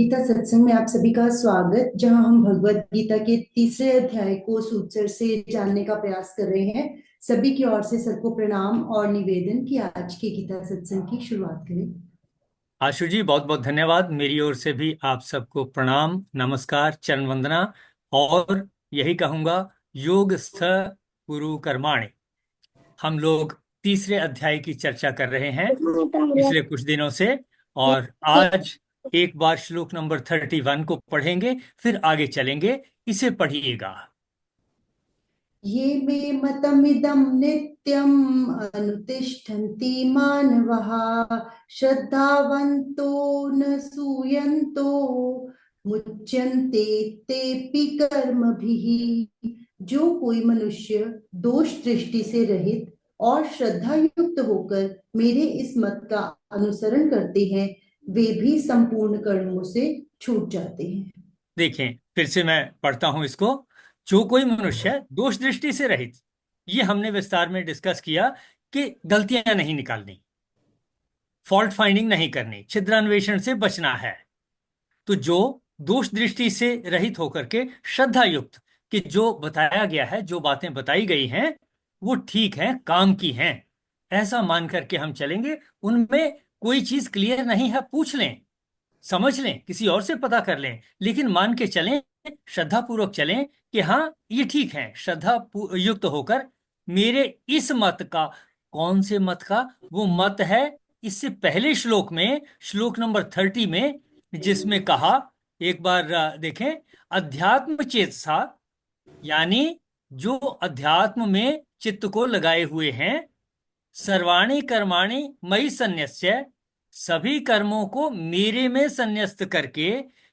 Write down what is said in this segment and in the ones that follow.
गीता सत्संग में आप सभी का स्वागत, जहां हम भगवत गीता के तीसरे अध्याय को सूत्र से जानने का प्रयास कर रहे हैं। सभी की ओर से सबको प्रणाम और निवेदन कि आज के गीता सत्संग की शुरुआत करें। आशु जी, बहुत बहुत धन्यवाद। मेरी ओर से भी आप सबको प्रणाम, नमस्कार, चरण वंदना। और यही कहूंगा, योगस्थ कुरु कर्माणि। हम लोग तीसरे अध्याय की चर्चा कर रहे हैं पिछले कुछ दिनों से। और आज एक बार श्लोक नंबर 31 को पढ़ेंगे, फिर आगे चलेंगे। इसे पढ़िएगा। ये मे मतमिदं नित्यम् अनुतिष्ठन्ति मानवाः श्रद्धावन्तो न सूयन्तो मुच्यन्ते तेऽपि कर्मभिः। जो कोई मनुष्य दोष दृष्टि से रहित और श्रद्धा युक्त होकर मेरे इस मत का अनुसरण करते हैं, वे भी संपूर्ण कर्मों से छूट जाते हैं। देखें, फिर से मैं पढ़ता हूं इसको। जो कोई मनुष्य दोष दृष्टि से रहित, ये हमने विस्तार में डिस्कस किया कि गलतियां नहीं निकालनी, फॉल्ट फाइंडिंग नहीं करनी, छिद्रान्वेषण से बचना है। तो जो दोष दृष्टि से रहित होकर के श्रद्धा युक्त, कि जो बताया गया है, जो बातें बताई गई हैं वो ठीक हैं, काम की हैं, ऐसा मान करके हम चलेंगे। उनमें कोई चीज क्लियर नहीं है, पूछ लें, समझ लें, किसी और से पता कर लें, लेकिन मान के चलें, श्रद्धा पूर्वक चलें कि हाँ ये ठीक है। श्रद्धा युक्त होकर मेरे इस मत का, कौन से मत का? वो मत है इससे पहले श्लोक में, श्लोक नंबर 30 में, जिसमें कहा, एक बार देखें, अध्यात्म चेतसा, यानी जो अध्यात्म में चित्त को लगाए हुए हैं, सर्वाणि कर्माणि मयि सन्न्यस्य, सभी कर्मों को मेरे में संन्यस्त करके,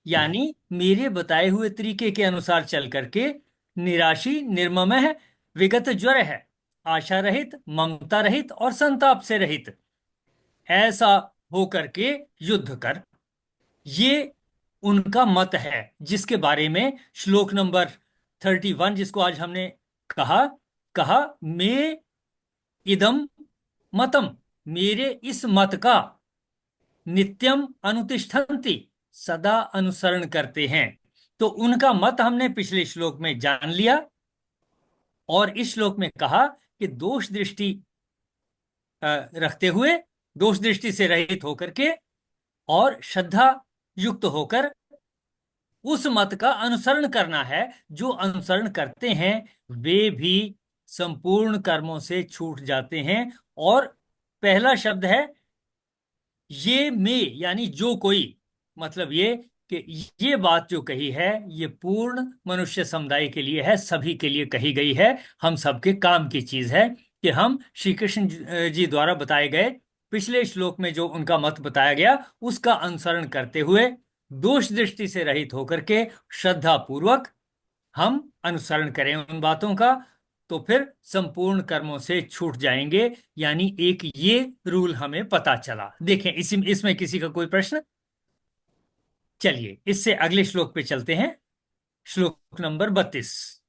यानी मेरे बताए हुए तरीके के अनुसार चल करके, निराशी निर्ममः विगत ज्वर है, आशा रहित, ममता रहित और संताप से रहित, ऐसा हो करके युद्ध कर। ये उनका मत है, जिसके बारे में श्लोक नंबर 31, जिसको आज हमने कहा कहा मैं इदम मतम, मेरे इस मत का नित्यम अनुतिष्ठन्ति, सदा अनुसरण करते हैं। तो उनका मत हमने पिछले श्लोक में जान लिया, और इस श्लोक में कहा कि दोष दृष्टि रखते हुए, दोष दृष्टि से रहित होकर के और श्रद्धा युक्त होकर उस मत का अनुसरण करना है। जो अनुसरण करते हैं वे भी संपूर्ण कर्मों से छूट जाते हैं। और पहला शब्द है ये में, यानी जो कोई, मतलब ये कि ये बात जो कही है ये पूर्ण मनुष्य समुदाय के लिए है, सभी के लिए कही गई है। हम सबके काम की चीज है कि हम श्री कृष्ण जी द्वारा बताए गए पिछले श्लोक में जो उनका मत बताया गया, उसका अनुसरण करते हुए, दोष दृष्टि से रहित होकर के, श्रद्धा पूर्वक हम अनुसरण करें उन बातों का, तो फिर संपूर्ण कर्मों से छूट जाएंगे। यानी एक ये रूल हमें पता चला। देखें, इसमें किसी का कोई प्रश्न? चलिए इससे अगले श्लोक पे चलते हैं, श्लोक नंबर 32।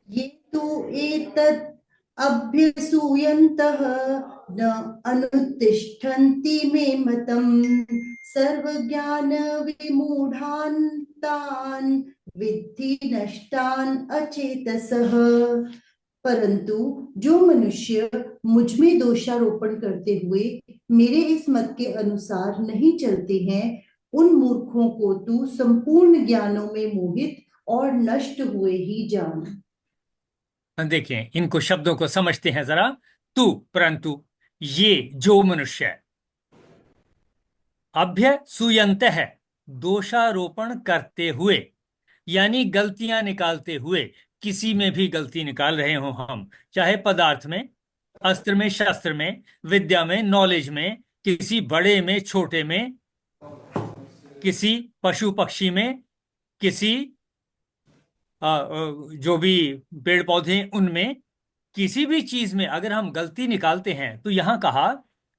ये तु एतत् अभ्यसूयन्तः न अनुतिष्ठन्ति मे मतम् सर्वज्ञान विमूढान् तान् विद्धि नष्टान् अचेतसः। परंतु जो मनुष्य मुझ में दोषारोपण करते हुए मेरे इस मत के अनुसार नहीं चलते हैं, उन मूर्खों को तू संपूर्ण ज्ञानों में मोहित और नष्ट हुए ही जान। देखिए, इनको शब्दों को समझते हैं जरा। तू, परंतु, ये जो मनुष्य, अभ्य सुयंत है, दोषारोपण करते हुए, यानी गलतियां निकालते हुए, किसी में भी गलती निकाल रहे हो हम, चाहे पदार्थ में, अस्त्र में, शस्त्र में, विद्या में, नॉलेज में, किसी बड़े में, छोटे में, किसी पशु पक्षी में, किसी जो भी पेड़ पौधे हैं, उनमें, किसी भी चीज में अगर हम गलती निकालते हैं, तो यहां कहा,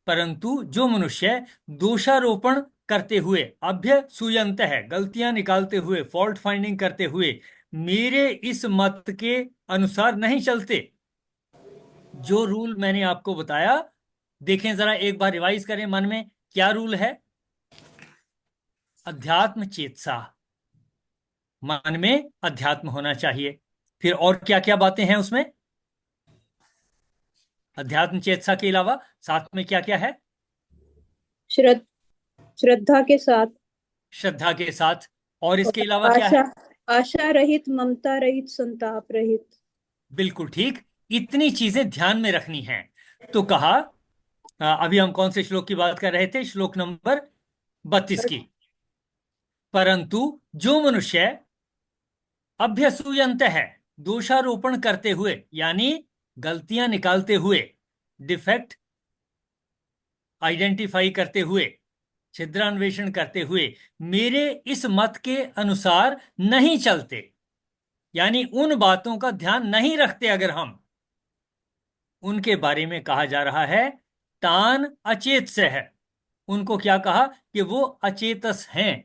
परंतु जो मनुष्य दोषारोपण करते हुए, अभ्य सुयंत है, गलतियां निकालते हुए, फॉल्ट फाइंडिंग करते हुए, मेरे इस मत के अनुसार नहीं चलते, जो रूल मैंने आपको बताया, देखें जरा, एक बार रिवाइज करें मन में, क्या रूल है? अध्यात्म चेतसा, मन में अध्यात्म होना चाहिए। फिर और क्या क्या बातें हैं उसमें? अध्यात्म चेतसा के अलावा साथ में क्या क्या है? श्रद्धा श्रद्धा के साथ, श्रद्धा के साथ। और इसके और अलावा क्या आशा, है? आशा रहित, ममता रहित, संताप रहित। बिल्कुल ठीक। इतनी चीजें ध्यान में रखनी हैं। तो कहा, अभी हम कौन से श्लोक की बात कर रहे थे? श्लोक नंबर 32 की। परंतु जो मनुष्य अभ्यसूयंत है, दोषारोपण करते हुए, यानी गलतियां निकालते हुए, डिफेक्ट आइडेंटिफाई करते हुए, छिद्रान्वेषण करते हुए, मेरे इस मत के अनुसार नहीं चलते, यानी उन बातों का ध्यान नहीं रखते, अगर हम उनके बारे में कहा जा रहा है तान अचेत से है। उनको क्या कहा? कि वो अचेतस हैं,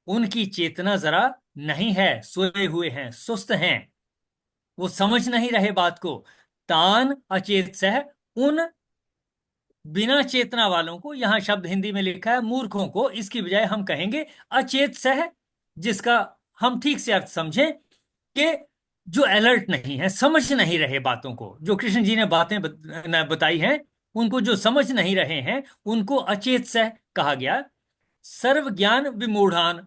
उनकी चेतना जरा नहीं है, सोए हुए हैं, सुस्त हैं, वो समझ नहीं रहे बात को। तान अचेत सह, उन बिना चेतना वालों को, यहां शब्द हिंदी में लिखा है मूर्खों को, इसकी बजाय हम कहेंगे अचेत सह, जिसका हम ठीक से अर्थ समझें कि जो अलर्ट नहीं है, समझ नहीं रहे बातों को, जो कृष्ण जी ने बातें बताई हैं उनको जो समझ नहीं रहे हैं, उनको अचेत सह कहा गया। सर्व ज्ञान विमूढ़ान,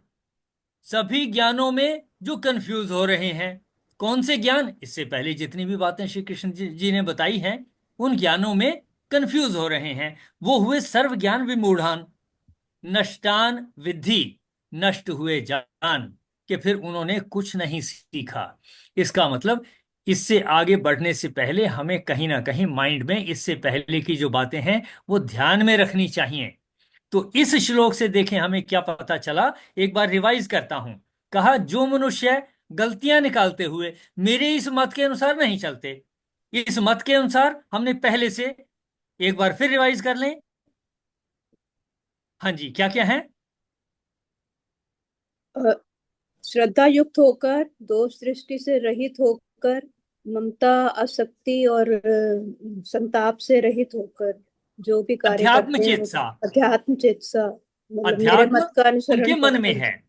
सभी ज्ञानों में जो कंफ्यूज हो रहे हैं। कौन से ज्ञान? इससे पहले जितनी भी बातें श्री कृष्ण जी ने बताई हैं, उन ज्ञानों में कंफ्यूज हो रहे हैं, वो हुए सर्व ज्ञान विमूढ़ान। नष्टान विद्धि, नष्ट हुए जान, कि फिर उन्होंने कुछ नहीं सीखा। इसका मतलब इससे आगे बढ़ने से पहले हमें कहीं ना कहीं माइंड में इससे पहले की जो बातें हैं वो ध्यान में रखनी चाहिए। तो इस श्लोक से देखें हमें क्या पता चला, एक बार रिवाइज करता हूं। कहा, जो मनुष्य गलतियां निकालते हुए मेरे इस मत के अनुसार नहीं चलते। इस मत के अनुसार हमने पहले से एक बार फिर रिवाइज कर लें। हाँ जी, क्या क्या है? श्रद्धा युक्त होकर, दोष दृष्टि से रहित होकर, ममता, आसक्ति और संताप से रहित होकर जो भी कार्य अध्यात्म करते हैं, चेतसा। अध्यात्म चेतसा, मतलब मेरे अध्यात्म मत का अनुसरण उनके मन में करते है, हैं।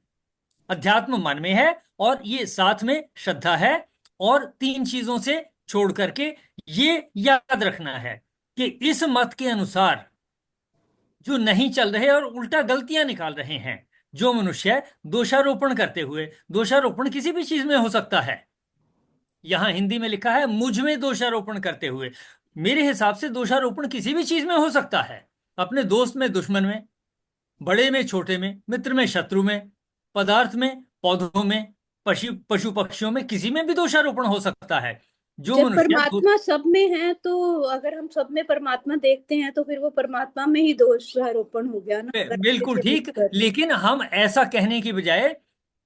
अध्यात्म मन में है, और ये साथ में श्रद्धा है। और तीन चीजों से छोड़ करके ये याद रखना है कि इस मत के अनुसार जो नहीं चल रहे और उल्टा गलतियां निकाल रहे हैं, जो मनुष्य दोषारोपण करते हुए, दोषारोपण किसी भी चीज में हो सकता है, यहां हिंदी में लिखा है मुझ में दोषारोपण करते हुए। मेरे हिसाब से दोषारोपण किसी भी चीज में हो सकता है, अपने दोस्त में, दुश्मन में, बड़े में, छोटे में, मित्र में, शत्रु में, पदार्थ में, पौधों में, पशु पशु पक्षियों में, किसी में भी दोषारोपण हो सकता है। जो जब मनुष्य परमात्मा सब में है, तो अगर हम सब में परमात्मा देखते हैं तो फिर वो परमात्मा में ही दोष आरोपण हो गया ना, अगर हम बिल्कुल किसी ठीक। मित्र कर रहे हैं। लेकिन हम ऐसा कहने की बजाय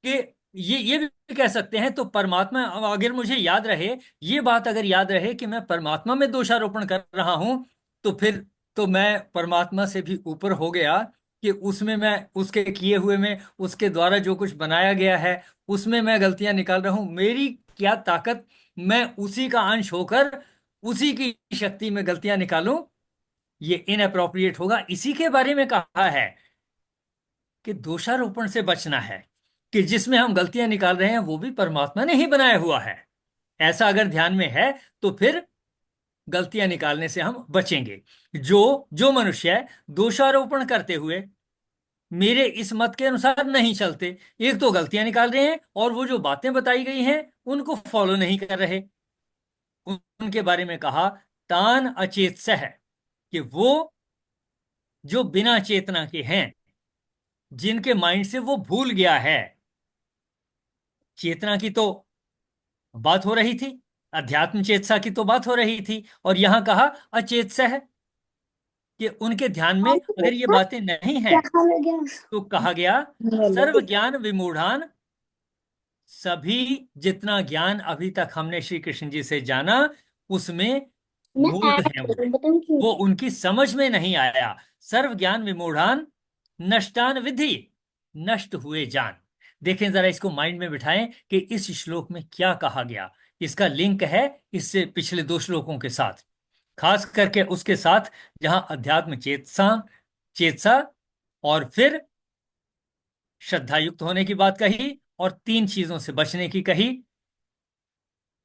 कि ये भी कह सकते हैं, तो परमात्मा, अगर मुझे याद रहे, ये बात अगर याद रहे कि मैं परमात्मा में दोषारोपण कर रहा हूं, तो फिर तो मैं परमात्मा से भी ऊपर हो गया, कि उसमें मैं, उसके किए हुए में, उसके द्वारा जो कुछ बनाया गया है उसमें मैं गलतियां निकाल रहा हूं। मेरी क्या ताकत, मैं उसी का अंश होकर उसी की शक्ति में गलतियां निकालूं? ये इनअप्रोप्रिएट होगा। इसी के बारे में कहा है कि दोषारोपण से बचना है, कि जिसमें हम गलतियां निकाल रहे हैं वो भी परमात्मा ने ही बनाया हुआ है। ऐसा अगर ध्यान में है तो फिर गलतियां निकालने से हम बचेंगे। जो जो मनुष्य दोषारोपण करते हुए मेरे इस मत के अनुसार नहीं चलते, एक तो गलतियां निकाल रहे हैं, और वो जो बातें बताई गई हैं उनको फॉलो नहीं कर रहे, उनके बारे में कहा तान अचेत सह, कि वो जो बिना चेतना के हैं, जिनके माइंड से वो भूल गया है। चेतना की तो बात हो रही थी, अध्यात्म चेतसा की तो बात हो रही थी, और यहां कहा अचेत है, कि उनके ध्यान में अगर ये बातें नहीं हैं, तो कहा गया सर्व ज्ञान विमूढ़ान, सभी जितना ज्ञान अभी तक हमने श्री कृष्ण जी से जाना, उसमें मूढ़ हैं वो उनकी समझ में नहीं आया। सर्व ज्ञान विमूढ़ान, नष्टान विधि, नष्ट हुए जान। देखें जरा, इसको माइंड में बिठाएं कि इस श्लोक में क्या कहा गया। इसका लिंक है इससे पिछले दो श्लोकों के साथ, खास करके उसके साथ जहां अध्यात्म चेतसा चेतसा, और फिर श्रद्धा युक्त होने की बात कही और 3 चीजों से बचने की कही।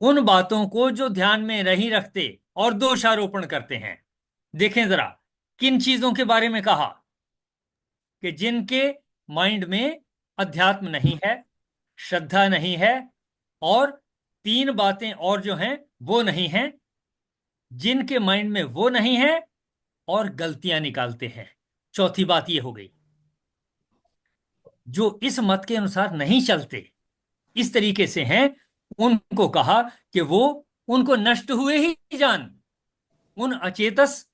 उन बातों को जो ध्यान में नहीं रखते और दोषारोपण करते हैं। देखें जरा, किन चीजों के बारे में कहा कि जिनके माइंड में अध्यात्म नहीं है, श्रद्धा नहीं है, और 3 बातें और जो हैं वो नहीं हैं। जिनके माइंड में वो नहीं है और गलतियां निकालते हैं। चौथी बात ये हो गई, जो इस मत के अनुसार नहीं चलते, इस तरीके से हैं, उनको कहा कि वो उनको नष्ट हुए ही जान। उन अचेतस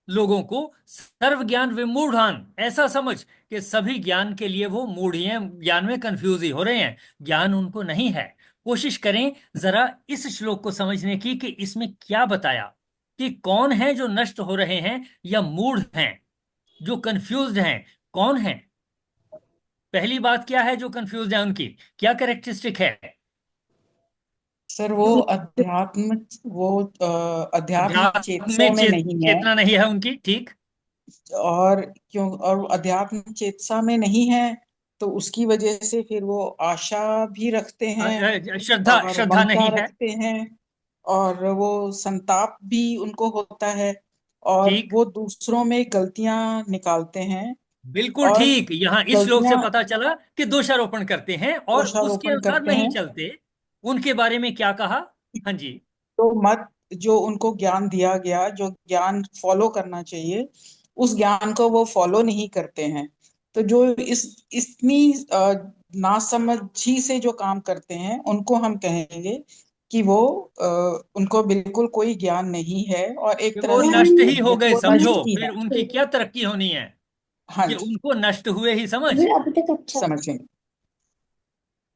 लोगों को सर्व ज्ञान विमूढ़ान ऐसा समझ कि सभी ज्ञान के लिए वो मूढ़ ही हैं, ज्ञान में कंफ्यूज ही हो रहे हैं, ज्ञान उनको नहीं है। कोशिश करें जरा इस श्लोक को समझने की कि इसमें क्या बताया कि कौन है जो नष्ट हो रहे हैं या मूढ़ हैं, जो कंफ्यूज्ड हैं, कौन है। पहली बात क्या है, जो कंफ्यूज है उनकी क्या कैरेक्टरिस्टिक है? सर वो अध्यात्म अध्यात्म चेतसा में में नहीं है। चेतना नहीं है उनकी, ठीक। और अध्यात्म चेतसा में नहीं है, तो उसकी वजह से फिर वो आशा भी रखते हैं श्रद्धा और श्रद्धा ममता नहीं है, रखते हैं, और वो संताप भी उनको होता है, और ठीक। वो दूसरों में गलतियां निकालते हैं बिल्कुल और ठीक, यहां इस श्लोक से गलतियां पता चला कि दोषारोपण करते हैं और उसके दोषारोपण अनुसार करते नहीं हैं। चलते। उनके बारे में क्या कहा? हाँ जी। तो मत जो उनको ज्ञान दिया गया, जो ज्ञान फॉलो करना चाहिए, उस ज्ञान को वो फॉलो नहीं करते हैं। तो जो इतनी नासमझी से जो काम करते हैं, उनको हम कहेंगे कि वो उनको बिल्कुल कोई ज्ञान नहीं है, और एक कि वो तरह से नष्ट ही हो गए वो समझो, नष्ट ही फिर है। उनकी क्या तरक्की होनी है हाँ कि जी, उनको नष्ट हुए ही समझ। समझेंगे,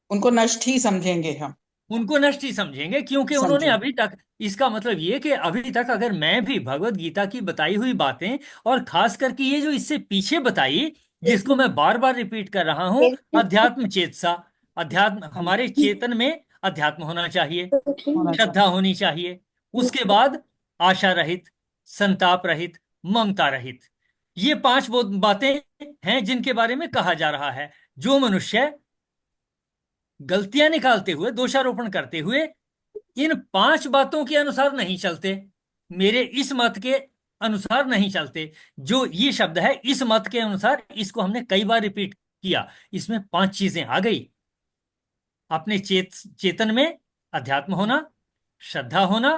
उनको नष्ट ही समझेंगे हम। उनको नष्ट ही समझेंगे क्योंकि उन्होंने समझेंगे। अभी तक, इसका मतलब ये कि अभी तक अगर मैं भी भगवत गीता की बताई हुई बातें, और खास करके ये जो इससे पीछे बताई, जिसको मैं बार बार रिपीट कर रहा हूं, अध्यात्म चेतसा, अध्यात्म, हाँ हमारे जी, चेतन में अध्यात्म होना चाहिए, होना श्रद्धा चाहिए। होनी चाहिए, उसके बाद आशा रहित, संताप रहित, ममता रहित। ये 5 वो बातें हैं जिनके बारे में कहा जा रहा है। जो मनुष्य गलतियां निकालते हुए, दोषारोपण करते हुए इन 5 बातों के अनुसार नहीं चलते, मेरे इस मत के अनुसार नहीं चलते, जो ये शब्द है इस मत के अनुसार, इसको हमने कई बार रिपीट किया। इसमें 5 चीजें आ गई। अपने चेतन में अध्यात्म होना, श्रद्धा होना,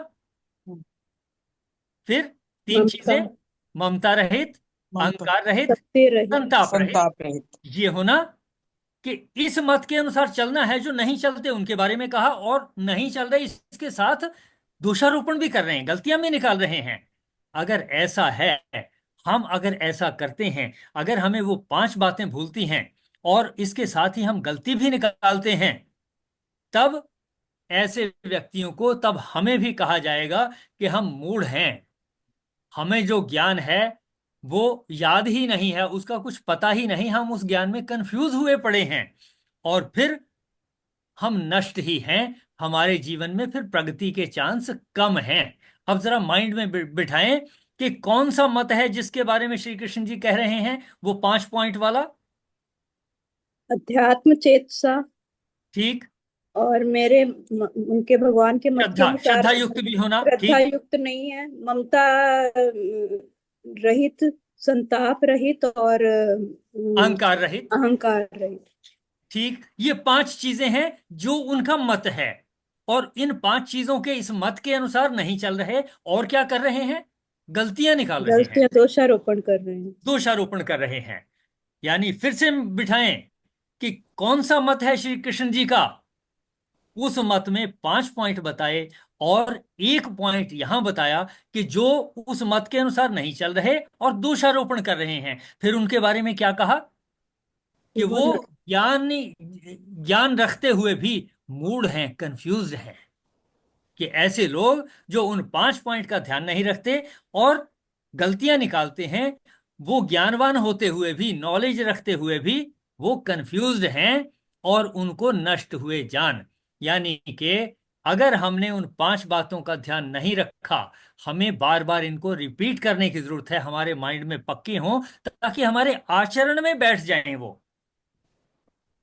फिर 3 ममता, चीजें, ममता रहित, ममता, अहंकार रहित, सत्य रहित। संताप रहित। संताप रहित। ये होना कि इस मत के अनुसार चलना है। जो नहीं चलते उनके बारे में कहा, और नहीं चल रहे इसके साथ दोषारोपण भी कर रहे हैं, गलतियां भी निकाल रहे हैं। अगर ऐसा है, हम अगर ऐसा करते हैं, अगर हमें वो 5 बातें भूलती हैं और इसके साथ ही हम गलती भी निकालते हैं, तब ऐसे व्यक्तियों को, तब हमें भी कहा जाएगा कि हम मूढ़ हैं। हमें जो ज्ञान है वो याद ही नहीं है, उसका कुछ पता ही नहीं, हम उस ज्ञान में कंफ्यूज हुए पड़े हैं, और फिर हम नष्ट ही हैं। हमारे जीवन में फिर प्रगति के चांस कम हैं। अब जरा माइंड में बिठाएं कि कौन सा मत है जिसके बारे में श्री कृष्ण जी कह रहे हैं, वो 5 पॉइंट वाला, अध्यात्म चेतसा, ठीक। और उनके भगवान के मत के श्रद्धा, अनुसार श्रद्धा युक्त भी होना, श्रद्धा ठीक। युक्त नहीं है, ममता रहित, संताप रहित, और अहंकार रहित, अहंकार रहित। ठीक। ये 5 चीजें हैं जो उनका मत है, और इन 5 चीजों के इस मत के अनुसार नहीं चल रहे, और क्या कर रहे हैं? गलतियां निकाल रहे हैं, गलतियां, दोषारोपण कर रहे हैं। दोषारोपण कर रहे हैं। यानी फिर से बिठाएं कि कौन सा मत है श्री कृष्ण जी का। उस मत में 5 पॉइंट बताए, और एक पॉइंट यहां बताया कि जो उस मत के अनुसार नहीं चल रहे और दोषारोपण कर रहे हैं, फिर उनके बारे में क्या कहा कि वो ज्ञान ज्ञान रखते हुए भी मूड हैं, कंफ्यूज हैं। कि ऐसे लोग जो उन 5 पॉइंट का ध्यान नहीं रखते और गलतियां निकालते हैं, वो ज्ञानवान होते हुए भी, नॉलेज रखते हुए भी, वो कंफ्यूज्ड हैं और उनको नष्ट हुए जान। यानी कि अगर हमने उन 5 बातों का ध्यान नहीं रखा, हमें बार बार इनको रिपीट करने की जरूरत है, हमारे माइंड में पक्की हो, ताकि हमारे आचरण में बैठ जाएं वो।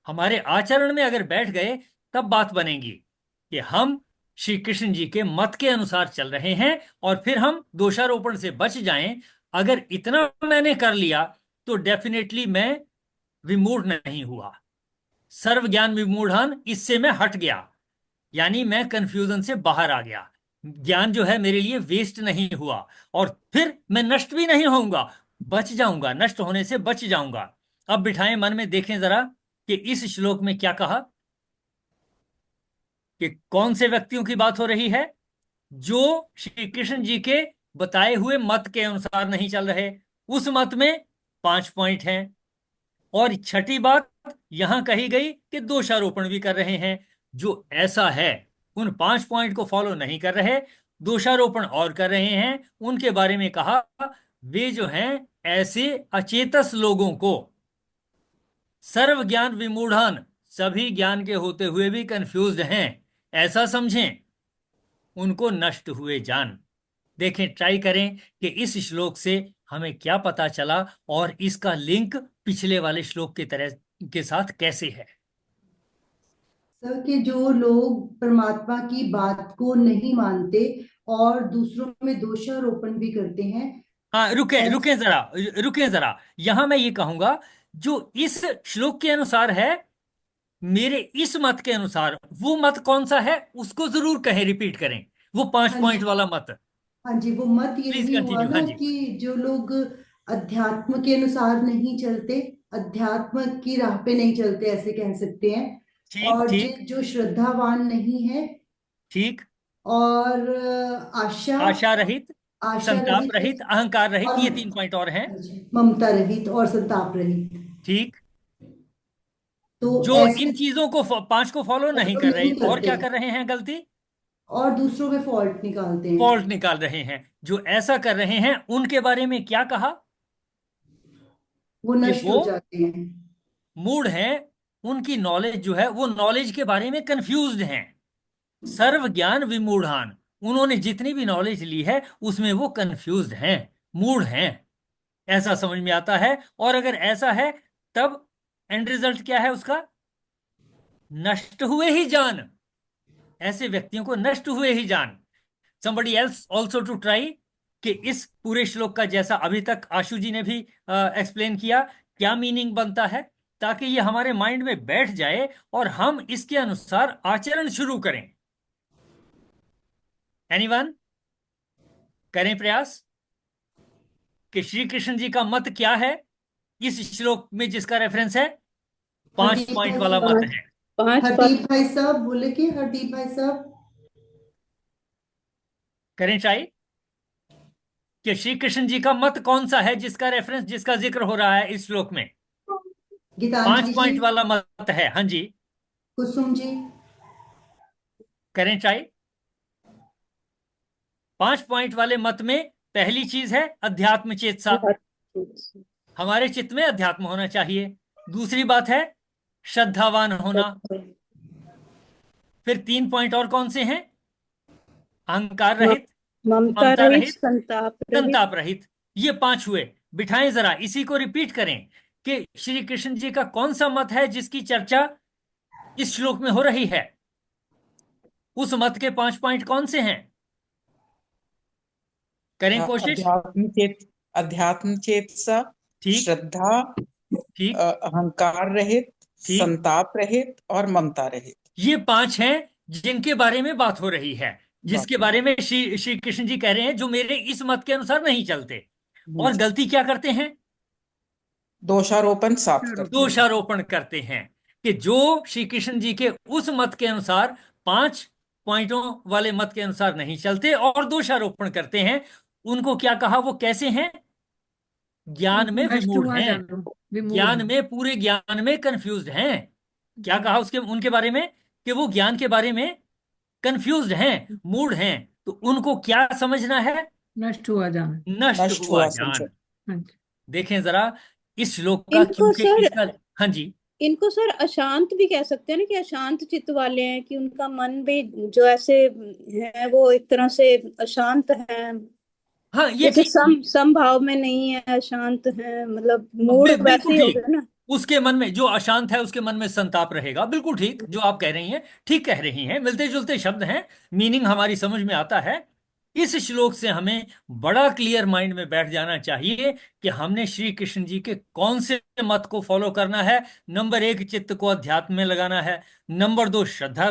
हमारे आचरण में अगर बैठ गए तब बात बनेगी कि हम श्री कृष्ण जी के मत के अनुसार चल रहे हैं, और फिर हम दोषारोपण से बच जाएं। अगर इतना मैंने कर लिया तो डेफिनेटली मैं विमूढ़ नहीं हुआ। सर्व ज्ञान विमूढ़ान, इससे मैं हट गया, यानी मैं कंफ्यूजन से बाहर आ गया। ज्ञान जो है मेरे लिए वेस्ट नहीं हुआ, और फिर मैं नष्ट भी नहीं होऊंगा, बच जाऊंगा, नष्ट होने से बच जाऊंगा। अब बिठाएं मन में, देखें जरा कि इस श्लोक में क्या कहा, कि कौन से व्यक्तियों की बात हो रही है जो श्री कृष्ण जी के बताए हुए मत के अनुसार नहीं चल रहे। उस मत में 5 पॉइंट हैं, और छठी बात यहां कही गई कि दोषारोपण भी कर रहे हैं। जो ऐसा है, उन 5 पॉइंट को फॉलो नहीं कर रहे, दोषारोपण और कर रहे हैं, उनके बारे में कहा वे जो हैं ऐसे अचेतस लोगों को, सर्व ज्ञान विमूढ़ान, सभी ज्ञान के होते हुए भी कंफ्यूज्ड हैं, ऐसा समझें, उनको नष्ट हुए जान। देखें, ट्राई करें कि इस श्लोक से हमें क्या पता चला, और इसका लिंक पिछले वाले श्लोक की तरह के साथ कैसे है। सर कि जो लोग परमात्मा की बात को नहीं मानते और दूसरों में दोषारोपण भी करते हैं। हाँ, रुके ऐस- रुके जरा, रुके जरा। यहां मैं ये कहूंगा, जो इस श्लोक के अनुसार है, मेरे इस मत के अनुसार, वो मत कौन सा है उसको जरूर कहें, रिपीट करें, वो 5 पॉइंट हाँ वाला मत। हाँ जी, वो मत ये प्लीज नहीं हुआ कंटिन्यू। हाँ ना जी। कि जो लोग अध्यात्म के अनुसार नहीं चलते, अध्यात्म की राह पे नहीं चलते, ऐसे कह सकते हैं। ठीक और ठीक जो श्रद्धावान नहीं है, ठीक। और आशा आशा रहित, आशा संताप रहित है, रहित, अहंकार रहित, और ये 3 पॉइंट और हैं। हाँ जी, ममता रहित और संताप रहित। ठीक। तो जो इन ऐसे चीजों को 5 को फॉलो नहीं फॉलो कर रहे, नहीं और करते क्या कर रहे हैं गलती, और दूसरों में फॉल्ट निकालते हैं, फॉल्ट निकाल रहे हैं, जो ऐसा कर रहे हैं उनके बारे में क्या कहा, वो कि नष्ट वो हो जाते हैं। मूड हैं, उनकी नॉलेज जो है वो नॉलेज के बारे में कंफ्यूज्ड हैं। सर्व ज्ञान विमूढ़ान, उन्होंने जितनी भी नॉलेज ली है उसमें वो कंफ्यूज्ड हैं, मूड हैं, ऐसा समझ में आता है। और अगर ऐसा है, तब एंड रिजल्ट क्या है उसका, नष्ट हुए ही जान। ऐसे व्यक्तियों को नष्ट हुए ही जान। somebody else also to try, कि इस पूरे श्लोक का, जैसा अभी तक आशु जी ने भी एक्सप्लेन किया, क्या मीनिंग बनता है, ताकि ये हमारे माइंड में बैठ जाए और हम इसके अनुसार आचरण शुरू करें। एनीवन, करें प्रयास कि श्री कृष्ण जी का मत क्या है इस श्लोक में, जिसका रेफरेंस है 5 हरदीप पॉइंट भाई वाला मत पांच साहब, है। पांच हरदीप बात भाई साहब बोले कि हरदीप भाई साहब, करें ट्राई कि श्री कृष्ण जी का मत कौन सा है, जिसका रेफरेंस, जिसका जिक्र हो रहा है इस श्लोक में। 5 गीतांजलि जी, पॉइंट वाला मत है, हाँ जी। कुसुम जी। करें ट्राई। 5 पॉइंट वाले मत में पहली चीज है अध्यात्म चेतसा, हमारे चित्त में अध्यात्म होना चाहिए। दूसरी बात है श्रद्धावान होना। फिर 3 पॉइंट और कौन से हैं, अहंकार रहित, ममता ममता रहित, रहित, संताप रहित। संताप रहित। ये 5 हुए। बिठाएं जरा, इसी को रिपीट करें कि श्री कृष्ण जी का कौन सा मत है जिसकी चर्चा इस श्लोक में हो रही है, उस मत के 5 पॉइंट कौन से हैं, करें कोशिश। अध्यात्म चेतसा, ठीक श्रद्धा, ठीक अहंकार रहित, ठीक। संताप रहित और ममता रहित। ये 5 हैं जिनके बारे में बात हो रही है, जिसके बात है, बारे में श्री श्री कृष्ण जी कह रहे हैं जो मेरे इस मत के अनुसार नहीं चलते। नहीं और चल, गलती क्या करते हैं, दोषारोपण साफ करते हैं। दोषारोपण करते हैं, कि जो श्री कृष्ण जी के उस मत के अनुसार, 5 पॉइंटों वाले मत के अनुसार नहीं चलते और दोषारोपण करते हैं, उनको क्या कहा, वो कैसे हैं, ज्ञान में नष्ट विमूढ़ हुआ हैं, जानो, विमूढ़ ज्ञान है। में, पूरे ज्ञान में कंफ्यूज्ड हैं। क्या कहा उसके, उनके बारे में, कि वो ज्ञान के बारे में कंफ्यूज्ड हैं, मूड हैं। तो उनको क्या समझना है, नष्ट हुआ जानो। नष्ट नष्ट हुआ हुआ जान। समझो। हाँ जी। देखें जरा इस श्लोक का, इनको क्योंकि सर इसका, हाँ जी, इनको सर अशांत भी कह सकते हैं ना, कि अशांत चित्त वाले हैं, कि उनका मन भी जो ऐसे है वो एक तरह से अशांत है, हाँ ये जैसे ठीक, सम भाव में नहीं है, अशांत है, मतलब मूड वैसे बिल्कुल ही हो ठीक, गया ना। उसके मन में, जो अशांत है उसके मन में संताप रहेगा। बिल्कुल ठीक जो आप कह रही हैं, ठीक कह रही हैं, मिलते जुलते शब्द हैं, मीनिंग हमारी समझ में आता है। इस श्लोक से हमें बड़ा क्लियर माइंड में बैठ जाना चाहिए कि हमने श्री कृष्ण जी के कौन से मत को फॉलो करना है। नंबर एक, चित्त को अध्यात्म में लगाना है। नंबर दो, श्रद्धा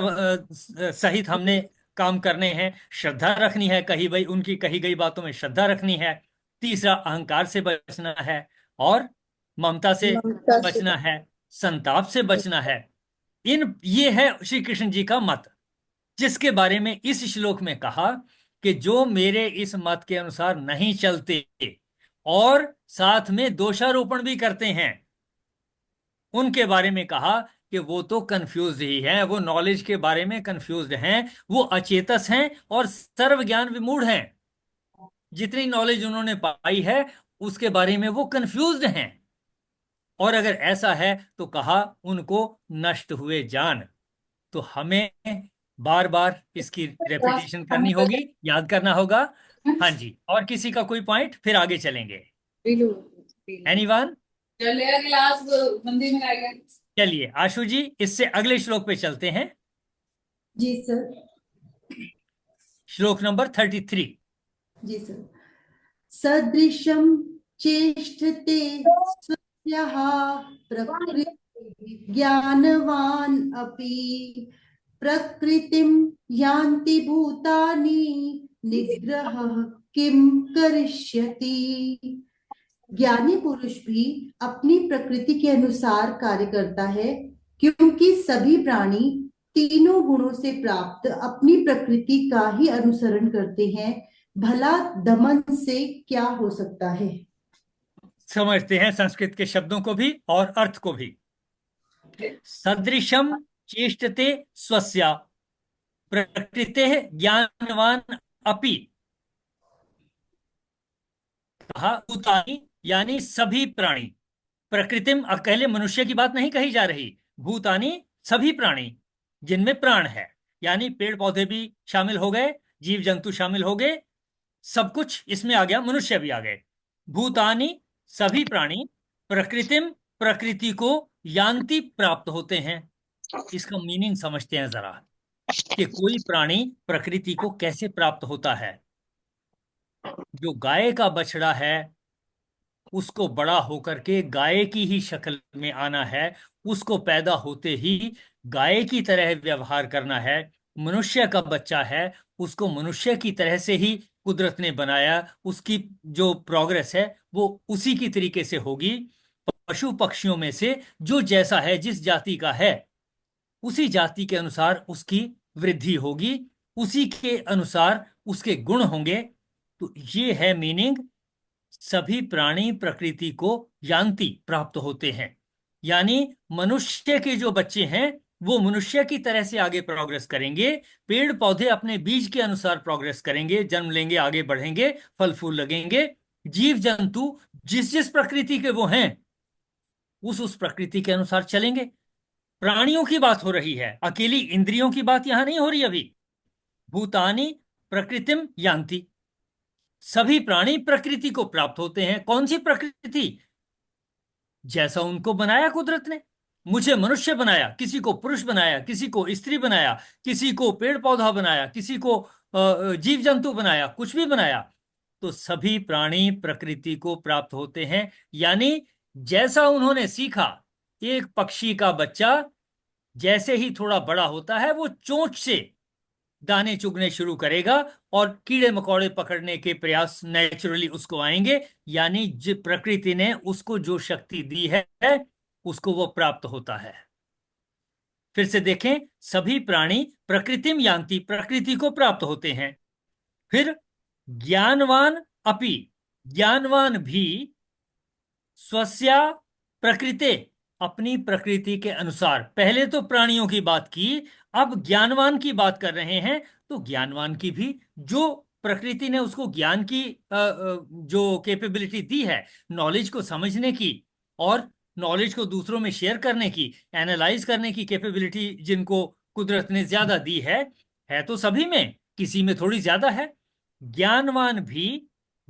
सहित हमने काम करने हैं, श्रद्धा रखनी है, कही भाई उनकी कही गई बातों में श्रद्धा रखनी है। तीसरा, अहंकार से बचना है, और ममता से ममता से बचना है, संताप से बचना है। ये है श्री कृष्ण जी का मत, जिसके बारे में इस श्लोक में कहा कि जो मेरे इस मत के अनुसार नहीं चलते और साथ में दोषारोपण भी करते हैं, उनके बारे में कहा कि वो तो कंफ्यूज ही हैं, वो नॉलेज के बारे में कंफ्यूज्ड हैं, वो अचेतस हैं और सर्व ज्ञान विमूढ़ हैं। जितनी नॉलेज उन्होंने पाई है उसके बारे में वो कंफ्यूज्ड हैं। और अगर ऐसा है तो कहा उनको नष्ट हुए जान। तो हमें बार बार इसकी रेपिटेशन करनी होगी, याद करना होगा। हाँ जी, और किसी का कोई पॉइंट, फिर आगे चलेंगे। एनीवन? चलिए गिलास मंदिर में आ गया। चलिए आशु जी, इससे अगले श्लोक पे चलते हैं। जी सर। श्लोक नंबर 33। जी सर। सदृशं चेष्टते स्वस्याः प्रकृतिः ज्ञानवान् अपि प्रकृतिं यान्ति भूतानि निग्रहः किं करिष्यति। ज्ञानी पुरुष भी अपनी प्रकृति के अनुसार कार्य करता है, क्योंकि सभी प्राणी तीनों गुणों से प्राप्त अपनी प्रकृति का ही अनुसरण करते हैं। भला दमन से क्या हो सकता है। समझते हैं संस्कृत के शब्दों को भी और अर्थ को भी। सदृशम चेष्टते स्वस्या प्रकृतेः ज्ञानवान अपि, कहा भूतानि यानी सभी प्राणी, प्रकृतिम, अकेले मनुष्य की बात नहीं कही जा रही, भूतानि सभी प्राणी जिनमें प्राण है, यानी पेड़ पौधे भी शामिल हो गए, जीव जंतु शामिल हो गए, सब कुछ इसमें आ गया, मनुष्य भी आ गए। भूतानि सभी प्राणी, प्रकृतिम प्रकृति को, यान्ति प्राप्त होते हैं। इसका मीनिंग समझते हैं जरा, कि कोई प्राणी प्रकृति को कैसे प्राप्त होता है। जो गाय का बछड़ा है उसको बड़ा होकर के गाय की ही शक्ल में आना है, उसको पैदा होते ही गाय की तरह व्यवहार करना है। मनुष्य का बच्चा है, उसको मनुष्य की तरह से ही कुदरत ने बनाया, उसकी जो प्रोग्रेस है वो उसी की तरीके से होगी। पशु पक्षियों में से जो जैसा है, जिस जाति का है, उसी जाति के अनुसार उसकी वृद्धि होगी, उसी के अनुसार उसके गुण होंगे। तो ये है मीनिंग, सभी प्राणी प्रकृति को यान्ति प्राप्त होते हैं, यानी मनुष्य के जो बच्चे हैं वो मनुष्य की तरह से आगे प्रोग्रेस करेंगे। पेड़ पौधे अपने बीज के अनुसार प्रोग्रेस करेंगे, जन्म लेंगे, आगे बढ़ेंगे, फल फूल लगेंगे। जीव जंतु जिस जिस प्रकृति के वो हैं उस प्रकृति के अनुसार चलेंगे। प्राणियों की बात हो रही है, अकेली इंद्रियों की बात यहां नहीं हो रही अभी। भूतानि प्रकृतिम यान्ति, सभी प्राणी प्रकृति को प्राप्त होते हैं। कौन सी प्रकृति? जैसा उनको बनाया कुदरत ने। मुझे मनुष्य बनाया, किसी को पुरुष बनाया, किसी को स्त्री बनाया, किसी को पेड़ पौधा बनाया, किसी को जीव जंतु बनाया, कुछ भी बनाया, तो सभी प्राणी प्रकृति को प्राप्त होते हैं। यानी जैसा उन्होंने सीखा, एक पक्षी का बच्चा जैसे ही थोड़ा बड़ा होता है वो चोंच से दाने चुगने शुरू करेगा और कीड़े मकोड़े पकड़ने के प्रयास नेचुरली उसको आएंगे। यानी प्रकृति ने उसको जो शक्ति दी है उसको वो प्राप्त होता है। फिर से देखें, सभी प्राणी प्रकृतिम यान्ति, प्रकृति को प्राप्त होते हैं। फिर ज्ञानवान अपि, ज्ञानवान भी स्वस्या प्रकृते, अपनी प्रकृति के अनुसार। पहले तो प्राणियों की बात की, अब ज्ञानवान की बात कर रहे हैं। तो ज्ञानवान की भी, जो प्रकृति ने उसको ज्ञान की जो कैपेबिलिटी दी है, नॉलेज को समझने की और नॉलेज को दूसरों में शेयर करने की, एनालाइज करने की कैपेबिलिटी जिनको कुदरत ने ज्यादा दी है तो सभी में, किसी में थोड़ी ज्यादा है। ज्ञानवान भी,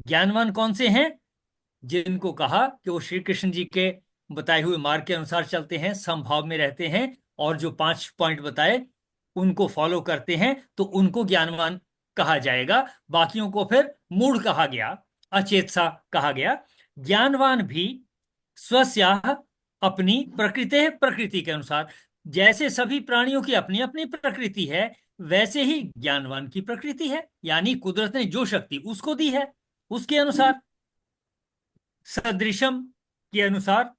ज्ञानवान कौन से हैं? जिनको कहा कि वो श्री कृष्ण जी के बताए हुए मार्ग के अनुसार चलते हैं, समभाव में रहते हैं और जो 5 पॉइंट बताए उनको फॉलो करते हैं, तो उनको ज्ञानवान कहा जाएगा। बाकियों को फिर मूढ़ कहा गया, अचेत सा कहा गया। ज्ञानवान भी स्वस्याह अपनी प्रकृति, प्रकृति के अनुसार, जैसे सभी प्राणियों की अपनी अपनी प्रकृति है, वैसे ही ज्ञानवान की प्रकृति है, यानी कुदरत ने जो शक्ति उसको दी है उसके अनुसार। सदृशम के अनुसार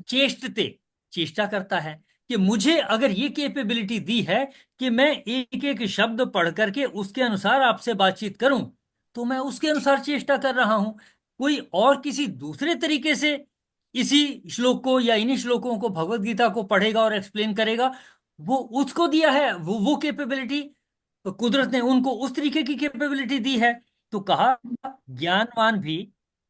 चेष्टते, चेष्टा करता है कि मुझे अगर ये कैपेबिलिटी दी है कि मैं एक एक शब्द पढ़ करके उसके अनुसार आपसे बातचीत करूं, तो मैं उसके अनुसार चेष्टा कर रहा हूं। कोई और किसी दूसरे तरीके से इसी श्लोक को या इन्हीं श्लोकों को, भगवत गीता को पढ़ेगा और एक्सप्लेन करेगा, वो उसको दिया है, वो कैपेबिलिटी कुदरत ने उनको उस तरीके की कैपेबिलिटी दी है। तो कहा ज्ञानवान भी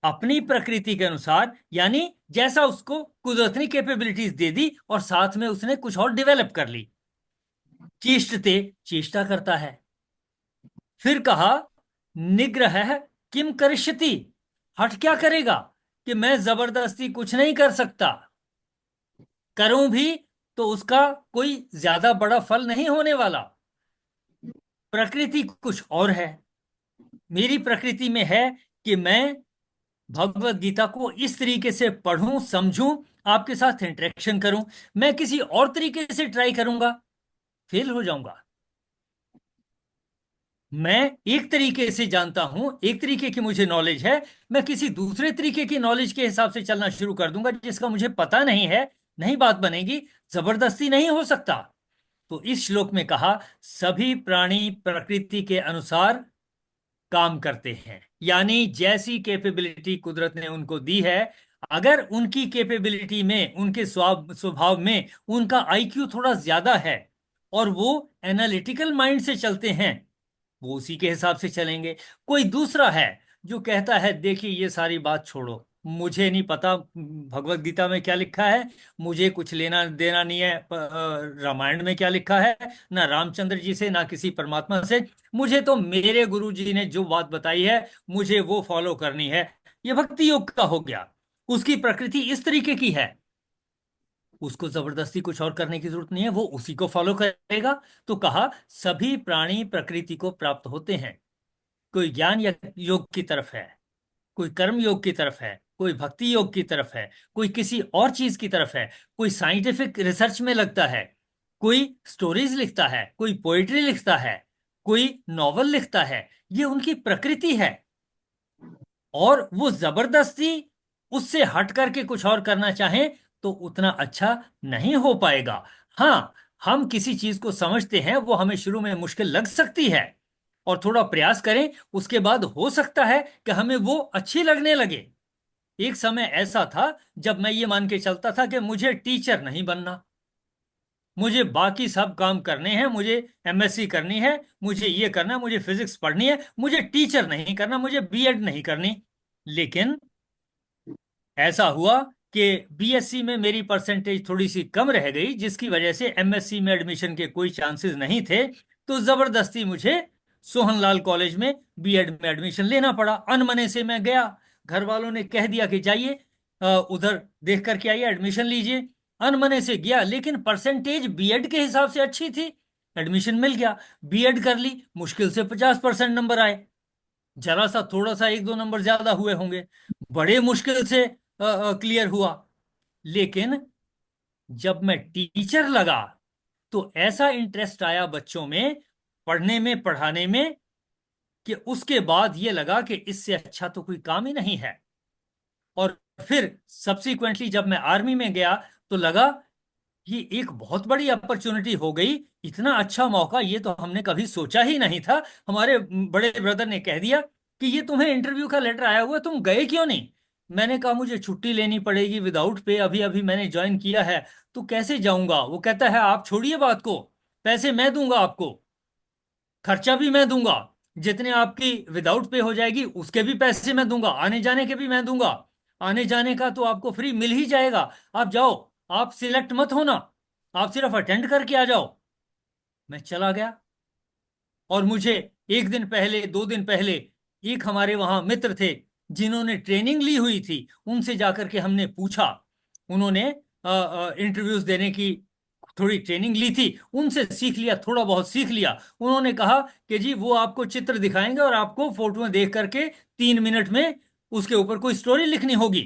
अपनी प्रकृति के अनुसार, यानी जैसा उसको कुदरत ने कैपेबिलिटीज दे दी और साथ में उसने कुछ और डेवलप कर ली, चेष्टते, चेष्टा करता है। फिर कहा निग्रह किम करिष्यति, हट क्या करेगा कि मैं जबरदस्ती कुछ नहीं कर सकता, करूं भी तो उसका कोई ज्यादा बड़ा फल नहीं होने वाला। प्रकृति कुछ और है, मेरी प्रकृति में है कि मैं भगवत गीता को इस तरीके से पढ़ूं, समझूं, आपके साथ इंटरेक्शन करूं। मैं किसी और तरीके से ट्राई करूंगा, फेल हो जाऊंगा। मैं एक तरीके से जानता हूं, एक तरीके की मुझे नॉलेज है, मैं किसी दूसरे तरीके की नॉलेज के हिसाब से चलना शुरू कर दूंगा जिसका मुझे पता नहीं है, नहीं बात बनेगी, जबरदस्ती नहीं हो सकता। तो इस श्लोक में कहा सभी प्राणी प्रकृति के अनुसार काम करते हैं, यानी जैसी कैपेबिलिटी कुदरत ने उनको दी है, अगर उनकी कैपेबिलिटी में, उनके स्वभाव में उनका आईक्यू थोड़ा ज्यादा है और वो एनालिटिकल माइंड से चलते हैं, वो उसी के हिसाब से चलेंगे। कोई दूसरा है जो कहता है देखिए ये सारी बात छोड़ो, मुझे नहीं पता भगवत गीता में क्या लिखा है, मुझे कुछ लेना देना नहीं है रामायण में क्या लिखा है, ना रामचंद्र जी से ना किसी परमात्मा से, मुझे तो मेरे गुरु जी ने जो बात बताई है मुझे वो फॉलो करनी है। ये भक्ति योग का हो गया, उसकी प्रकृति इस तरीके की है, उसको जबरदस्ती कुछ और करने की जरूरत नहीं है, वो उसी को फॉलो करेगा। तो कहा सभी प्राणी प्रकृति को प्राप्त होते हैं, कोई ज्ञान या योग की तरफ है, कोई कर्म योग की तरफ है, कोई भक्ति योग की तरफ है, कोई किसी और चीज की तरफ है, कोई साइंटिफिक रिसर्च में लगता है, कोई स्टोरीज लिखता है, कोई पोएट्री लिखता है, कोई नॉवल लिखता है, ये उनकी प्रकृति है। और वो जबरदस्ती उससे हट करके कुछ और करना चाहें तो उतना अच्छा नहीं हो पाएगा। हाँ, हम किसी चीज को समझते हैं, वो हमें शुरू में मुश्किल लग सकती है और थोड़ा प्रयास करें, उसके बाद हो सकता है कि हमें वो अच्छी लगने लगे। एक समय ऐसा था जब मैं ये मान के चलता था कि मुझे टीचर नहीं बनना, मुझे बाकी सब काम करने हैं, मुझे एमएससी करनी है, मुझे ये करना है, मुझे फिजिक्स पढ़नी है, मुझे टीचर नहीं करना, मुझे बीएड नहीं करनी। लेकिन ऐसा हुआ कि बीएससी में मेरी परसेंटेज थोड़ी सी कम रह गई, जिसकी वजह से एमएससी में एडमिशन के कोई चांसेस नहीं थे। तो जबरदस्ती मुझे सोहनलाल कॉलेज में बीएड में एडमिशन लेना पड़ा। अनमने से मैं गया, घर वालों ने कह दिया कि जाइए उधर देख करके आइए, एडमिशन लीजिए। अनमने से गया, लेकिन परसेंटेज बीएड के हिसाब से अच्छी थी, एडमिशन मिल गया, बीएड कर ली। मुश्किल से 50% नंबर आए, जरा सा थोड़ा सा एक दो नंबर ज्यादा हुए होंगे, बड़े मुश्किल से क्लियर हुआ। लेकिन जब मैं टीचर लगा तो ऐसा इंटरेस्ट आया बच्चों में, पढ़ने में, पढ़ाने में, कि उसके बाद ये लगा कि इससे अच्छा तो कोई काम ही नहीं है। और फिर सब्सिक्वेंटली जब मैं आर्मी में गया तो लगा ये एक बहुत बड़ी अपॉर्चुनिटी हो गई, इतना अच्छा मौका ये तो हमने कभी सोचा ही नहीं था। हमारे बड़े ब्रदर ने कह दिया कि ये तुम्हें इंटरव्यू का लेटर आया हुआ है, तुम गए क्यों नहीं। मैंने कहा मुझे छुट्टी लेनी पड़ेगी विदाउट पे, अभी अभी मैंने ज्वाइन किया है, तो कैसे जाऊंगा। वो कहता है आप छोड़िए बात को, पैसे मैं दूंगा आपको, खर्चा भी मैं दूंगा, जितने आपकी विदाउट पे हो जाएगी उसके भी पैसे मैं दूंगा, आने जाने के भी मैं दूंगा, आने जाने का तो आपको फ्री मिल ही जाएगा, आप जाओ, आप सिलेक्ट मत होना, आप सिर्फ अटेंड करके आ जाओ। मैं चला गया और मुझे एक दिन पहले, 2 दिन पहले, एक हमारे वहां मित्र थे जिन्होंने ट्रेनिंग ली हुई थी, उनसे जाकर के हमने पूछा उन्होंने इंटरव्यूज देने की थोड़ी ट्रेनिंग ली थी, उनसे सीख लिया, थोड़ा बहुत सीख लिया। उन्होंने कहा कि जी वो आपको चित्र दिखाएंगे और आपको फोटो में देख करके 3 मिनट में उसके ऊपर कोई स्टोरी लिखनी होगी।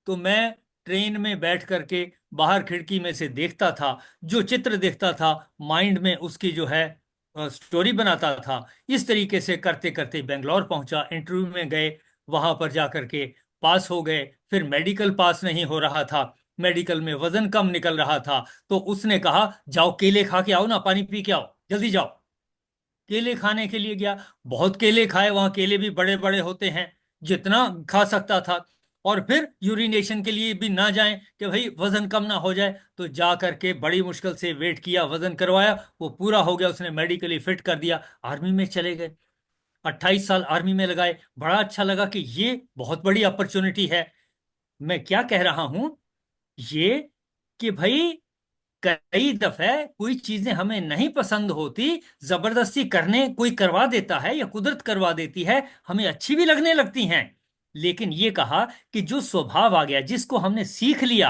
तो मैं ट्रेन में बैठ करके बाहर खिड़की में से देखता था, जो चित्र देखता था माइंड में उसकी जो है स्टोरी बनाता था। इस तरीके से करते करते बेंगलोर पहुंचा, इंटरव्यू में गए, वहां पर जा करके पास हो गए। फिर मेडिकल पास नहीं हो रहा था, मेडिकल में वजन कम निकल रहा था, तो उसने कहा जाओ केले खा के आओ ना, पानी पी के आओ, जल्दी जाओ। केले खाने के लिए गया, बहुत केले खाए, वहां केले भी बड़े बड़े होते हैं, जितना खा सकता था। और फिर यूरिनेशन के लिए भी ना जाएं कि भाई वजन कम ना हो जाए, तो जा करके बड़ी मुश्किल से वेट किया, वजन करवाया, वो पूरा हो गया, उसने मेडिकली फिट कर दिया, आर्मी में चले गए। 28 साल आर्मी में लगाए। बड़ा अच्छा लगा कि ये बहुत बड़ी अपॉर्चुनिटी है। मैं क्या कह रहा हूं, ये कि भाई कई दफे कोई चीजें हमें नहीं पसंद होती, जबरदस्ती करने कोई करवा देता है या कुदरत करवा देती है, हमें अच्छी भी लगने लगती हैं। लेकिन ये कहा कि जो स्वभाव आ गया, जिसको हमने सीख लिया,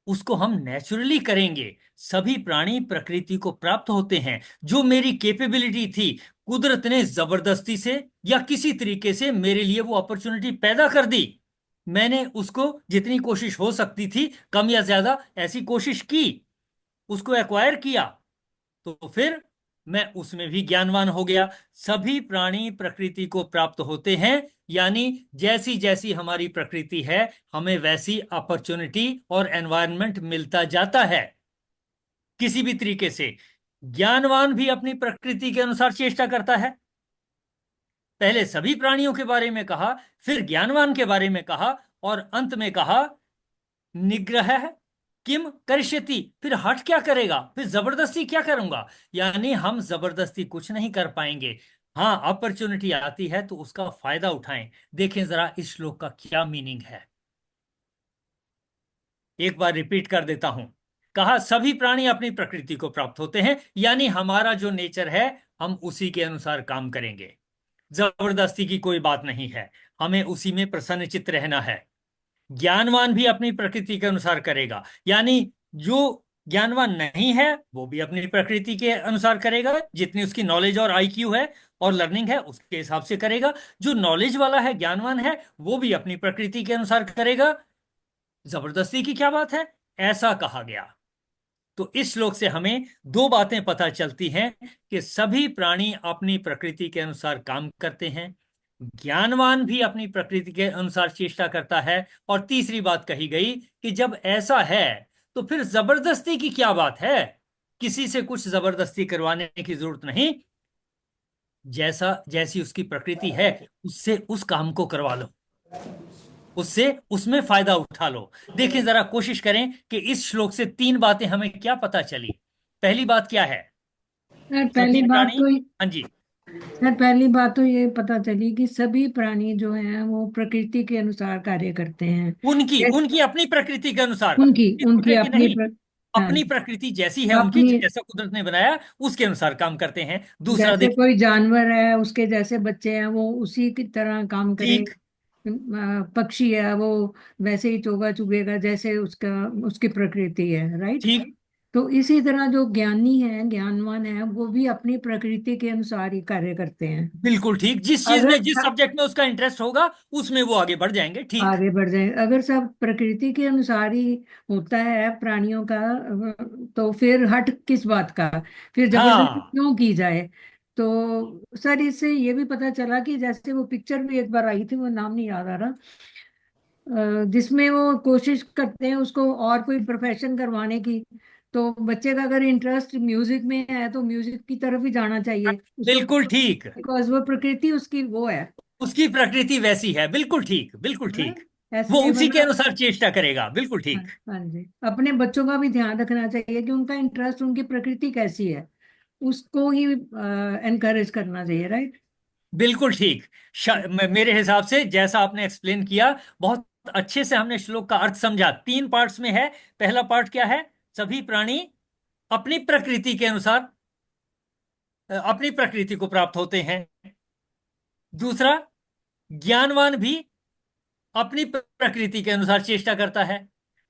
उसको हम नेचुरली करेंगे। सभी प्राणी प्रकृति को प्राप्त होते हैं। जो मेरी कैपेबिलिटी थी, कुदरत ने जबरदस्ती से या किसी तरीके से मेरे लिए वो अपॉर्चुनिटी पैदा कर दी। मैंने उसको जितनी कोशिश हो सकती थी, कम या ज्यादा ऐसी कोशिश की, उसको एक्वायर किया, तो फिर मैं उसमें भी ज्ञानवान हो गया। सभी प्राणी प्रकृति को प्राप्त होते हैं, यानी जैसी जैसी हमारी प्रकृति है, हमें वैसी अपॉर्चुनिटी और एनवायरनमेंट मिलता जाता है। किसी भी तरीके से ज्ञानवान भी अपनी प्रकृति के अनुसार चेष्टा करता है। पहले सभी प्राणियों के बारे में कहा, फिर ज्ञानवान के बारे में कहा, और अंत में कहा निग्रह किम करिष्यति, फिर हट क्या करेगा, फिर जबरदस्ती क्या करूंगा। यानी हम जबरदस्ती कुछ नहीं कर पाएंगे। हाँ, अपॉर्चुनिटी आती है तो उसका फायदा उठाएं। देखें जरा इस श्लोक का क्या मीनिंग है, एक बार रिपीट कर देता हूं। कहा सभी प्राणी अपनी प्रकृति को प्राप्त होते हैं, यानी हमारा जो नेचर है, हम उसी के अनुसार काम करेंगे। जबरदस्ती की कोई बात नहीं है, हमें उसी में प्रसन्नचित्त रहना है। ज्ञानवान भी अपनी प्रकृति के अनुसार करेगा, यानी जो ज्ञानवान नहीं है वो भी अपनी प्रकृति के अनुसार करेगा, जितनी उसकी नॉलेज और आईक्यू है और लर्निंग है उसके हिसाब से करेगा। जो नॉलेज वाला है, ज्ञानवान है, वो भी अपनी प्रकृति के अनुसार करेगा। जबरदस्ती की क्या बात है, ऐसा कहा गया। तो इस श्लोक से हमें दो बातें पता चलती हैं कि सभी प्राणी अपनी प्रकृति के अनुसार काम करते हैं, ज्ञानवान भी अपनी प्रकृति के अनुसार चेष्टा करता है। और तीसरी बात कही गई कि जब ऐसा है तो फिर जबरदस्ती की क्या बात है, किसी से कुछ जबरदस्ती करवाने की जरूरत नहीं। जैसा जैसी उसकी प्रकृति है, उससे उस काम को करवा लो, उससे उसमें फायदा उठा लो। देखिए जरा, कोशिश करें कि इस श्लोक से तीन बातें हमें क्या पता चली। पहली बात क्या है, सर सभी पहली बात प्राणी, तो हाँ जी, सर पहली बात तो ये पता चली कि सभी प्राणी जो हैं वो प्रकृति के अनुसार कार्य करते हैं। उनकी जैसे उनकी अपनी प्रकृति के अनुसार, उनकी उनकी दूसरे की अपनी नहीं। हाँ, अपनी प्रकृति जैसी है उनकी, अपनी जैसा कुदरत ने बनाया उसके अनुसार काम करते हैं। दूसरा जैसे देखिए, कोई जानवर है उसके जैसे बच्चे हैं वो उसी की तरह काम करे। ठीक पक्षी है वो वैसे ही चोगा चुगेगा जैसे उसका उसकी प्रकृति है, राइट। ठीक, तो इसी तरह जो ज्ञानी है ज्ञानवान है वो भी अपनी प्रकृति के अनुसार ही कार्य करते हैं। बिल्कुल ठीक। जिस चीज अगर में, जिस सब्जेक्ट में उसका इंटरेस्ट होगा, उसमें वो आगे बढ़ जाएंगे। ठीक, आगे बढ़ जाए, अगर सब प्रकृति के अनुसार ही होता है प्राणियों का, तो फिर हट किस बात का, फिर जबरदस्ती हाँ क्यों की जाए। तो सर इससे ये भी पता चला कि जैसे वो पिक्चर भी एक बार आई थी, वो नाम नहीं याद आ रहा, जिसमें वो कोशिश करते हैं उसको और कोई प्रोफेशन करवाने की। तो बच्चे का अगर इंटरेस्ट म्यूजिक में है तो म्यूजिक की तरफ ही जाना चाहिए उसको, बिल्कुल ठीक, बिकॉज वो प्रकृति उसकी वो है उसकी प्रकृति वैसी है। बिल्कुल ठीक, बिल्कुल ना। ठीक। वो ऐसे उसी के वरना अनुसार चेष्टा करेगा। बिल्कुल हाँ, ठीक, हाँ जी, अपने बच्चों का भी ध्यान रखना चाहिए कि उनका इंटरेस्ट उनकी प्रकृति कैसी है, उसको ही एनकरेज करना चाहिए, राइट। बिल्कुल ठीक। मेरे हिसाब से जैसा आपने एक्सप्लेन किया, बहुत अच्छे से हमने श्लोक का अर्थ समझा। 3 पार्ट्स में है। पहला पार्ट क्या है, सभी प्राणी अपनी प्रकृति के अनुसार अपनी प्रकृति को प्राप्त होते हैं। दूसरा, ज्ञानवान भी अपनी प्रकृति के अनुसार चेष्टा करता है।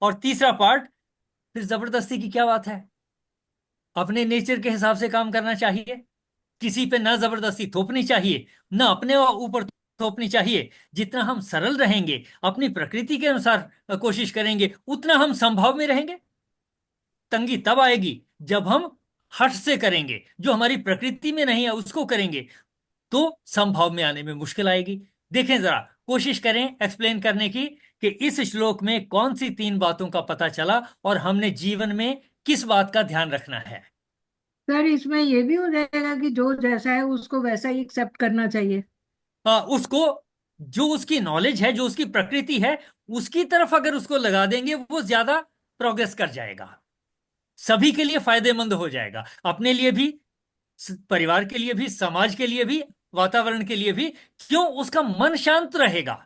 और तीसरा पार्ट, फिर जबरदस्ती की क्या बात है? अपने नेचर के हिसाब से काम करना चाहिए, किसी पे ना जबरदस्ती थोपनी चाहिए, ना अपने ऊपर थोपनी चाहिए। जितना हम सरल रहेंगे, अपनी प्रकृति के अनुसार कोशिश करेंगे, उतना हम संभव में रहेंगे। तंगी तब आएगी जब हम हठ से करेंगे, जो हमारी प्रकृति में नहीं है उसको करेंगे, तो संभव में आने में मुश्किल आएगी। देखें जरा, कोशिश करें एक्सप्लेन करने की कि इस श्लोक में कौन सी तीन बातों का पता चला और हमने जीवन में किस बात का ध्यान रखना है। सर इसमें ये भी हो जाएगा कि जो जैसा है उसको वैसा ही एक्सेप्ट करना चाहिए। उसको, जो उसकी नॉलेज है, जो उसकी प्रकृति है, उसकी तरफ अगर उसको लगा देंगे, वो ज्यादा प्रोग्रेस कर जाएगा, सभी के लिए फायदेमंद हो जाएगा, अपने लिए भी, परिवार के लिए भी, समाज के लिए भी, वातावरण के लिए भी। क्यों? उसका मन शांत रहेगा,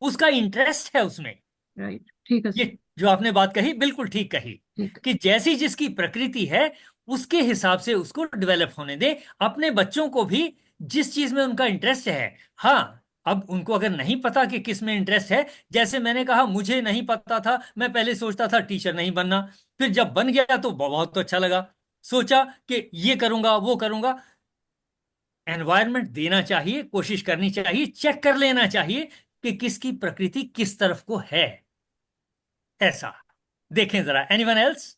उसका इंटरेस्ट है उसमें। राइट, ठीक है ये सर। जो आपने बात कही बिल्कुल ठीक कही, ठीक कि जैसी जिसकी प्रकृति है उसके हिसाब से उसको डेवलप होने दे। अपने बच्चों को भी जिस चीज में उनका इंटरेस्ट है, हाँ, अब उनको अगर नहीं पता कि किस में इंटरेस्ट है, जैसे मैंने कहा मुझे नहीं पता था, मैं पहले सोचता था टीचर नहीं बनना, फिर जब बन गया तो बहुत अच्छा लगा, सोचा कि ये करूंगा वो करूंगा। एनवायरनमेंट देना चाहिए, कोशिश करनी चाहिए, चेक कर लेना चाहिए कि किसकी प्रकृति किस तरफ को है, ऐसा। देखें जरा, एनीवन एल्स?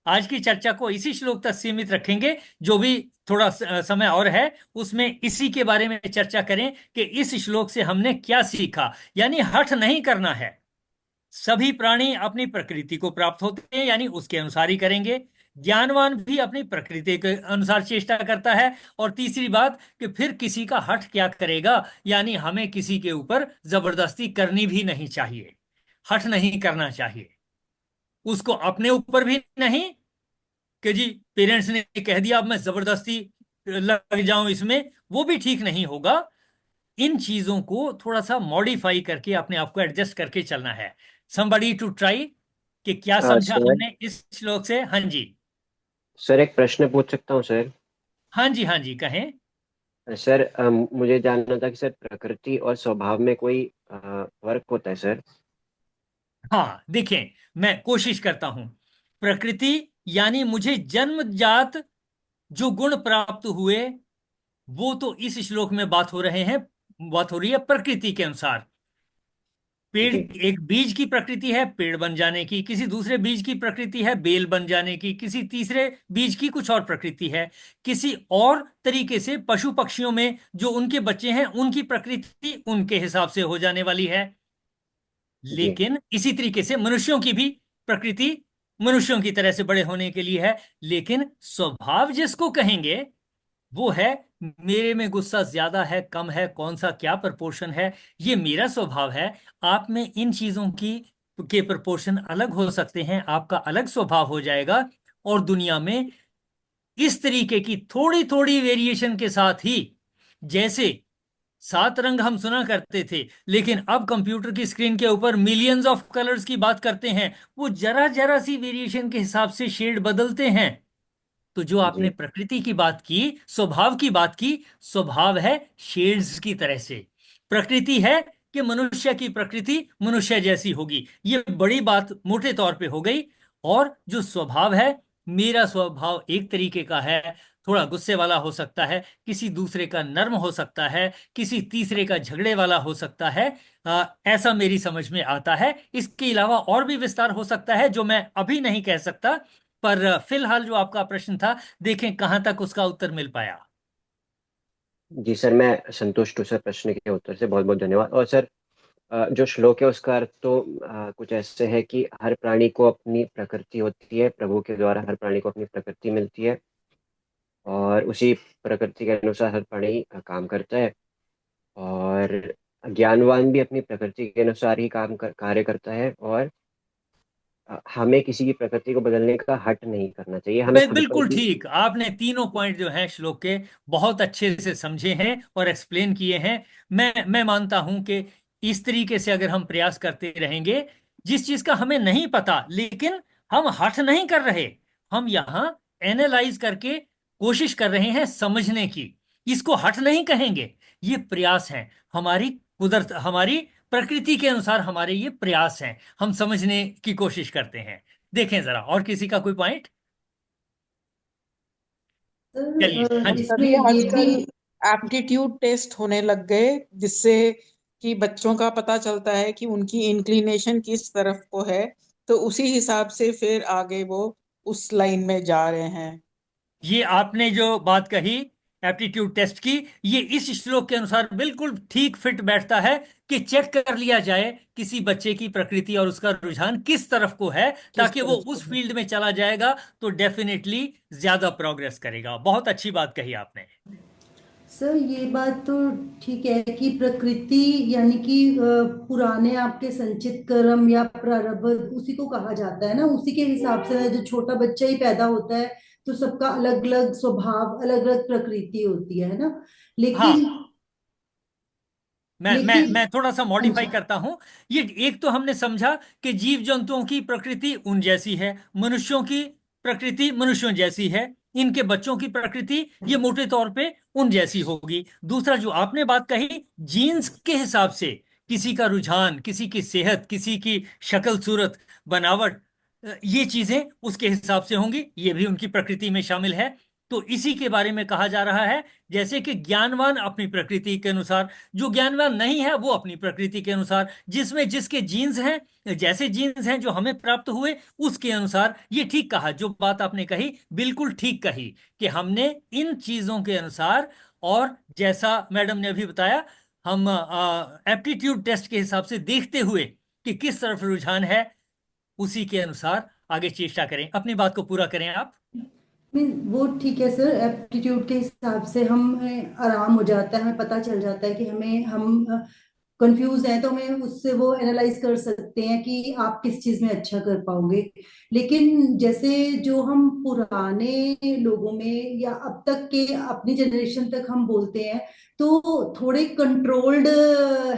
आज की चर्चा को इसी श्लोक तक सीमित रखेंगे, जो भी थोड़ा समय और है उसमें इसी के बारे में चर्चा करें कि इस श्लोक से हमने क्या सीखा। यानी हठ नहीं करना है, सभी प्राणी अपनी प्रकृति को प्राप्त होते हैं, यानी उसके अनुसार ही करेंगे। ज्ञानवान भी अपनी प्रकृति के अनुसार चेष्टा करता है। और तीसरी बात कि फिर किसी का हठ क्या करेगा, यानी हमें किसी के ऊपर जबरदस्ती करनी भी नहीं चाहिए, हठ नहीं करना चाहिए, उसको अपने ऊपर भी नहीं कि जी पेरेंट्स ने कह दिया अब मैं जबरदस्ती लग जाऊं इसमें, वो भी ठीक नहीं होगा। इन चीजों को थोड़ा सा मॉडिफाई करके अपने आप को एडजस्ट करके चलना है। समबडी टू ट्राई, कि क्या समझा सर, हमने इस श्लोक से? हाँ जी, सर एक प्रश्न पूछ सकता हूँ सर? हाँ जी, हाँ जी, कहें। सर मुझे जानना था कि सर प्रकृति और स्वभाव में कोई फर्क होता है सर? हाँ देखें, मैं कोशिश करता हूं। प्रकृति यानी मुझे जन्मजात जो गुण प्राप्त हुए, वो तो इस श्लोक में बात हो रहे हैं, बात हो रही है प्रकृति के अनुसार। पेड़, जी एक बीज की प्रकृति है पेड़ बन जाने की, किसी दूसरे बीज की प्रकृति है बेल बन जाने की, किसी तीसरे बीज की कुछ और प्रकृति है, किसी और तरीके से पशु पक्षियों में जो उनके बच्चे हैं उनकी प्रकृति उनके हिसाब से हो जाने वाली है। जी लेकिन इसी तरीके से मनुष्यों की भी प्रकृति मनुष्यों की तरह से बड़े होने के लिए है। लेकिन स्वभाव जिसको कहेंगे वो है, मेरे में गुस्सा ज्यादा है कम है, कौन सा क्या प्रपोर्शन है, ये मेरा स्वभाव है। आप में इन चीजों की के प्रपोर्शन अलग हो सकते हैं, आपका अलग स्वभाव हो जाएगा। और दुनिया में इस तरीके की थोड़ी थोड़ी वेरिएशन के साथ ही, जैसे 7 रंग हम सुना करते थे, लेकिन अब कंप्यूटर की स्क्रीन के ऊपर मिलियंस ऑफ कलर्स की बात करते हैं, वो जरा जरा सी वेरिएशन के हिसाब से शेड बदलते हैं। तो जो आपने जी प्रकृति की बात की, स्वभाव की बात की, स्वभाव है शेड्स की तरह से। प्रकृति है कि मनुष्य की प्रकृति मनुष्य जैसी होगी, ये बड़ी बात मोटे तौर पे हो गई। और जो स्वभाव है, मेरा स्वभाव एक तरीके का है, थोड़ा गुस्से वाला हो सकता है, किसी दूसरे का नर्म हो सकता है, किसी तीसरे का झगड़े वाला हो सकता है। ऐसा मेरी समझ में आता है। इसके अलावा और भी विस्तार हो सकता है जो मैं अभी नहीं कह सकता। पर फिलहाल जो आपका प्रश्न था, देखें कहां तक उसका उत्तर मिल पाया। जी सर, मैं संतुष्ट हूँ सर प्रश्न के उत्तर से, बहुत बहुत धन्यवाद। और सर जो श्लोक है उसका अर्थ तो कुछ ऐसे है कि हर प्राणी को अपनी प्रकृति होती है, प्रभु के द्वारा हर प्राणी को अपनी प्रकृति मिलती है और उसी प्रकृति के अनुसार हर प्राणी काम करता है। और ज्ञानवान भी अपनी प्रकृति के अनुसार ही कार्य करता है। और हमें किसी की प्रकृति को बदलने का हट नहीं करना चाहिए, हमें खुद पर बिल्कुल भी। ठीक, आपने तीनों पॉइंट जो हैं श्लोक के बहुत अच्छे से समझे हैं और एक्सप्लेन किए हैं। मैं मानता हूं कि इस तरीके से अगर हम प्रयास करते रहेंगे, जिस चीज का हमें नहीं पता, लेकिन हम हठ नहीं कर रहे, हम यहाँ एनालाइज करके कोशिश कर रहे हैं समझने की, इसको हठ नहीं कहेंगे, ये प्रयास है, हमारी कुदरत, हमारी प्रकृति के अनुसार हमारे ये प्रयास हैं, हम समझने की कोशिश करते हैं। देखें जरा, और किसी का कोई पॉइंट? चलिए, सर हाँ जी। इसमें अभी ये भी आजकल एप्टीट्यूड टेस्ट होने लग गए, जिससे कि बच्चों का पता चलता है कि उनकी इंक्लिनेशन किस तरफ को है, तो उसी हिसाब से फिर आगे वो उस लाइन में जा रहे हैं। ये आपने जो बात कही एप्टीट्यूड टेस्ट की, ये इस श्लोक के अनुसार बिल्कुल ठीक फिट बैठता है कि चेक कर लिया जाए किसी बच्चे की प्रकृति और उसका रुझान किस तरफ को है, किस ताकि वो तरफ को उस है। फील्ड में चला जाएगा तो डेफिनेटली ज्यादा प्रोग्रेस करेगा। बहुत अच्छी बात कही आपने। सर ये बात तो ठीक है कि प्रकृति यानी कि पुराने आपके संचित कर्म या प्रारब्ध उसी को कहा जाता है ना, उसी के हिसाब से जो छोटा बच्चा ही पैदा होता है तो सबका अलग अलग स्वभाव अलग अलग प्रकृति होती है ना। हाँ, लेकिन मैं लेकिन थोड़ा सा हाँ मॉडिफाई जी। करता हूं। ये एक तो हमने समझा कि जीव जंतुओं की प्रकृति उन जैसी है, मनुष्यों की प्रकृति मनुष्यों जैसी है, इनके बच्चों की प्रकृति ये मोटे तौर पे उन जैसी होगी। दूसरा जो आपने बात कही, जीन्स के हिसाब से किसी का रुझान, किसी की सेहत, किसी की शक्ल सूरत, बनावट, ये चीजें उसके हिसाब से होंगी, ये भी उनकी प्रकृति में शामिल है। तो इसी के बारे में कहा जा रहा है, जैसे कि ज्ञानवान अपनी प्रकृति के अनुसार, जो ज्ञानवान नहीं है वो अपनी प्रकृति के अनुसार, जिसमें जिसके जीन्स हैं, जैसे जीन्स हैं जो हमें प्राप्त हुए उसके अनुसार। ये ठीक कहा, जो बात आपने कही बिल्कुल ठीक कही कि हमने इन चीजों के अनुसार, और जैसा मैडम ने अभी बताया, हम एप्टीट्यूड टेस्ट के हिसाब से देखते हुए कि किस तरफ रुझान है, उसी के अनुसार आगे चेष्टा करें। अपनी बात को पूरा करें आप। वो ठीक है सर, एप्टीट्यूड के हिसाब से हम आराम हो जाता है, हमें पता चल जाता है कि हम कंफ्यूज हैं तो हमें उससे वो एनालाइज कर सकते हैं कि आप किस चीज में अच्छा कर पाओगे। लेकिन जैसे जो हम पुराने लोगों में या अब तक के अपनी जनरेशन तक हम बोलते हैं तो थोड़े कंट्रोल्ड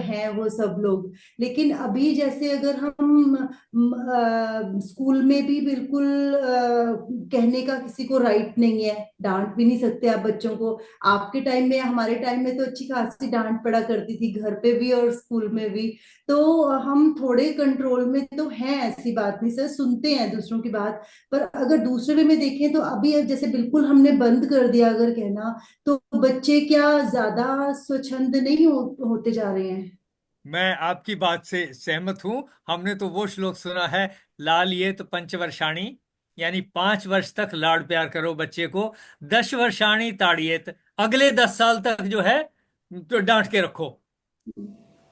हैं वो सब लोग। लेकिन अभी जैसे अगर हम स्कूल में भी बिल्कुल कहने का किसी को राइट नहीं है, डांट भी नहीं सकते आप बच्चों को। आपके टाइम में हमारे टाइम में तो अच्छी खासी डांट पड़ा करती थी घर पे भी और स्कूल में भी। तो हम थोड़े कंट्रोल में तो हैं, ऐसी बात नहीं सर, सुनते हैं दूसरों की बात। पर अगर दूसरे वे में देखें तो अभी अब जैसे बिल्कुल हमने बंद कर दिया अगर कहना, तो बच्चे क्या ज्यादा स्वच्छंद नहीं होते जा रहे हैं। मैं आपकी बात से सहमत हूं। हमने तो वो श्लोक सुना है, लाल ये तो पंचवर्षाणी, यानी 5 वर्ष तक लाड प्यार करो बच्चे को, 10 वर्षाणी ताड़िएत, अगले 10 साल तक जो है तो डांट के रखो,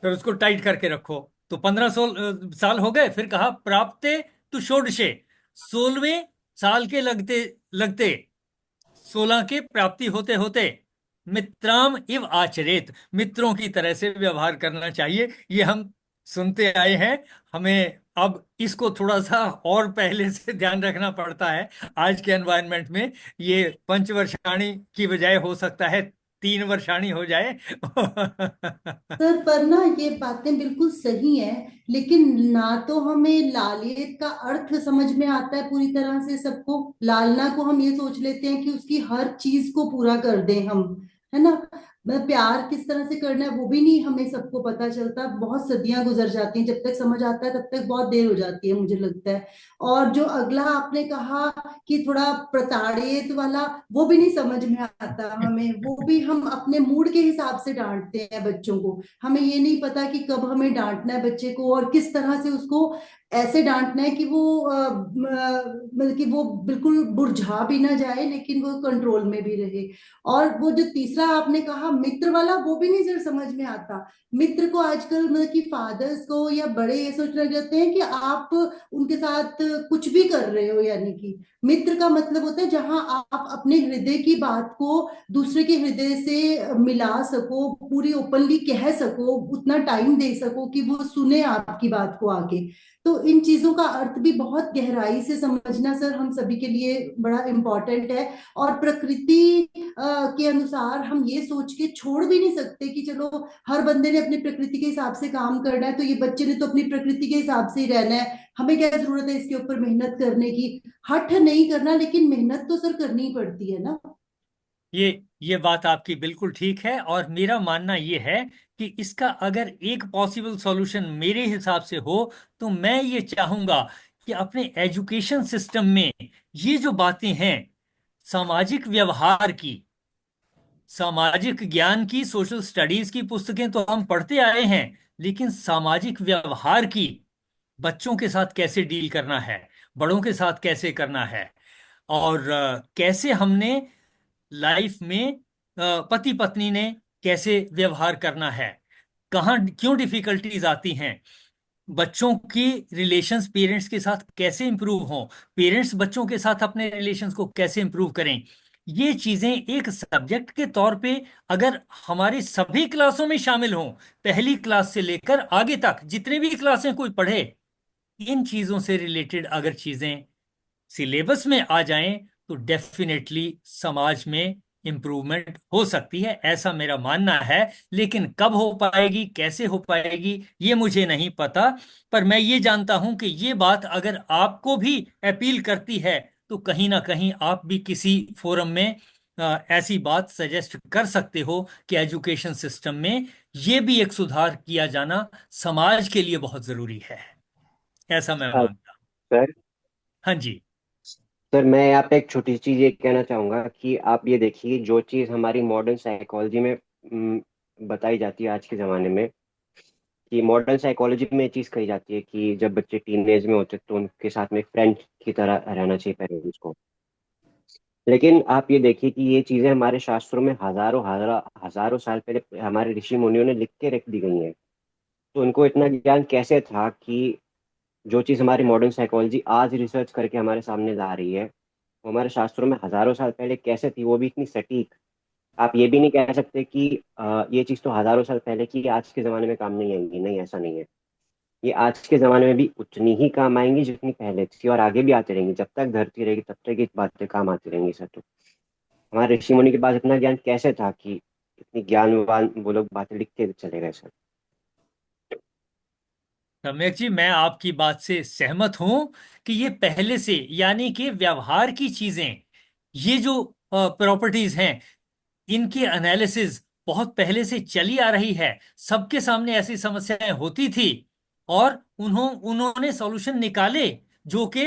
फिर उसको टाइट करके रखो। तो 15 साल हो गए, फिर कहा प्राप्ते तु षोडशे, 16वें साल के लगते लगते, 16 की प्राप्ति होते होते, मित्राम इव आचरेत, मित्रों की तरह से व्यवहार करना चाहिए। ये हम सुनते आए हैं, हमें अब इसको थोड़ा सा और पहले से ध्यान रखना पड़ता है। आज के एनवायरनमेंट में ये पंचवर्षाणी की बजाय हो सकता है 3 वर्षाणी हो जाए। सर पर ना ये बातें बिल्कुल सही हैं, लेकिन ना तो हमें लालियत का अर्थ समझ में आता है पूरी तरह से सबको। लालना को हम ये सोच लेते हैं कि उसकी हर चीज को पूरा कर दें हम, है ना। प्यार किस तरह से करना है वो भी नहीं हमें सबको पता चलता, बहुत सदियां गुजर जाती हैं, जब तक समझ आता है तब तक बहुत देर हो जाती है मुझे लगता है। और जो अगला आपने कहा कि थोड़ा प्रताड़ित वाला, वो भी नहीं समझ में आता हमें, वो भी हम अपने मूड के हिसाब से डांटते हैं बच्चों को। हमें ये नहीं पता कि कब हमें डांटना है बच्चे को और किस तरह से उसको ऐसे डांटना है कि वो मतलब कि वो बिल्कुल बुरझा भी ना जाए लेकिन वो कंट्रोल में भी रहे। और वो जो तीसरा आपने कहा मित्र वाला, वो भी नहीं सर समझ में आता। मित्र को आजकल मतलब कि फादर्स को या बड़े ये सोचने लग जाते हैं कि आप उनके साथ कुछ भी कर रहे हो, यानी कि मित्र का मतलब होता है जहां आप अपने हृदय की बात को दूसरे के हृदय से मिला सको, पूरी ओपनली कह सको, उतना टाइम दे सको कि वो सुने आपकी बात को आके। तो इन चीजों का अर्थ भी बहुत गहराई से समझना सर हम सभी के लिए बड़ा इम्पोर्टेंट है। और प्रकृति के अनुसार हम ये सोच के छोड़ भी नहीं सकते कि चलो हर बंदे ने अपनी प्रकृति के हिसाब से काम करना है तो ये बच्चे ने तो अपनी प्रकृति के हिसाब से ही रहना है, हमें क्या जरूरत है इसके ऊपर मेहनत करने की। हठ नहीं करना, लेकिन मेहनत तो सर करनी ही पड़ती है ना। ये बात आपकी बिल्कुल ठीक है, और मेरा मानना ये है कि इसका अगर एक पॉसिबल सॉल्यूशन मेरे हिसाब से हो तो मैं ये चाहूंगा कि अपने एजुकेशन सिस्टम में ये जो बातें हैं सामाजिक व्यवहार की, सामाजिक ज्ञान की, सोशल स्टडीज की पुस्तकें तो हम पढ़ते आए हैं, लेकिन सामाजिक व्यवहार की, बच्चों के साथ कैसे डील करना है, बड़ों के साथ कैसे करना है, और कैसे हमने लाइफ में पति पत्नी ने कैसे व्यवहार करना है, कहाँ क्यों डिफिकल्टीज आती हैं, बच्चों की रिलेशंस पेरेंट्स के साथ कैसे इंप्रूव हों, पेरेंट्स बच्चों के साथ अपने रिलेशंस को कैसे इंप्रूव करें, ये चीजें एक सब्जेक्ट के तौर पे अगर हमारी सभी क्लासों में शामिल हों, पहली क्लास से लेकर आगे तक जितने भी क्लासें कोई पढ़े, इन चीजों से रिलेटेड अगर चीजें सिलेबस में आ जाएं तो डेफिनेटली समाज में इंप्रूवमेंट हो सकती है, ऐसा मेरा मानना है। लेकिन कब हो पाएगी, कैसे हो पाएगी, ये मुझे नहीं पता। पर मैं ये जानता हूं कि ये बात अगर आपको भी अपील करती है तो कहीं ना कहीं आप भी किसी फोरम में ऐसी बात सजेस्ट कर सकते हो कि एजुकेशन सिस्टम में ये भी एक सुधार किया जाना समाज के लिए बहुत जरूरी है, ऐसा मैं मानता हूं। सर हाँ जी। सर मैं यहाँ पे एक छोटी सी चीज ये कहना चाहूंगा कि आप ये देखिए, जो चीज हमारी मॉडर्न साइकोलॉजी में बताई जाती है आज के जमाने में, कि मॉडर्न साइकोलॉजी में ये चीज कही जाती है कि जब बच्चे टीनेज में होते हैं तो उनके साथ में एक फ्रेंड की तरह रहना चाहिए पेरेंट्स को। लेकिन आप ये देखिए कि ये चीजें हमारे शास्त्रों में हजारों हजारों हजारों साल पहले हमारे ऋषि मुनियों ने लिख के रख दी गई हैं। तो उनको इतना ज्ञान कैसे था कि जो चीज हमारी मॉडर्न साइकोलॉजी आज रिसर्च करके हमारे सामने ला रही है, वो हमारे शास्त्रों में हजारों साल पहले कैसे थी, वो भी इतनी सटीक। आप ये भी नहीं कह सकते कि ये चीज तो हजारों साल पहले की आज के जमाने में काम नहीं आएंगी। नहीं, ऐसा नहीं है। ये आज के जमाने में भी उतनी ही काम आएंगी जितनी पहले थी, और आगे भी आती रहेंगी। जब तक धरती रहेगी तब तक ये बातें काम आती रहेंगी सर। तो हमारे ऋषि मुनि के पास इतना ज्ञान कैसे था कि इतनी ज्ञानवान वो लोग बातें लिखते चले गए सर। सम्यक जी, मैं आपकी बात से सहमत हूं कि ये पहले से, यानी कि व्यवहार की चीजें, ये जो प्रॉपर्टीज हैं, इनकी एनालिसिस बहुत पहले से चली आ रही है। सबके सामने ऐसी समस्याएं होती थी और उन्होंने सॉल्यूशन निकाले जो कि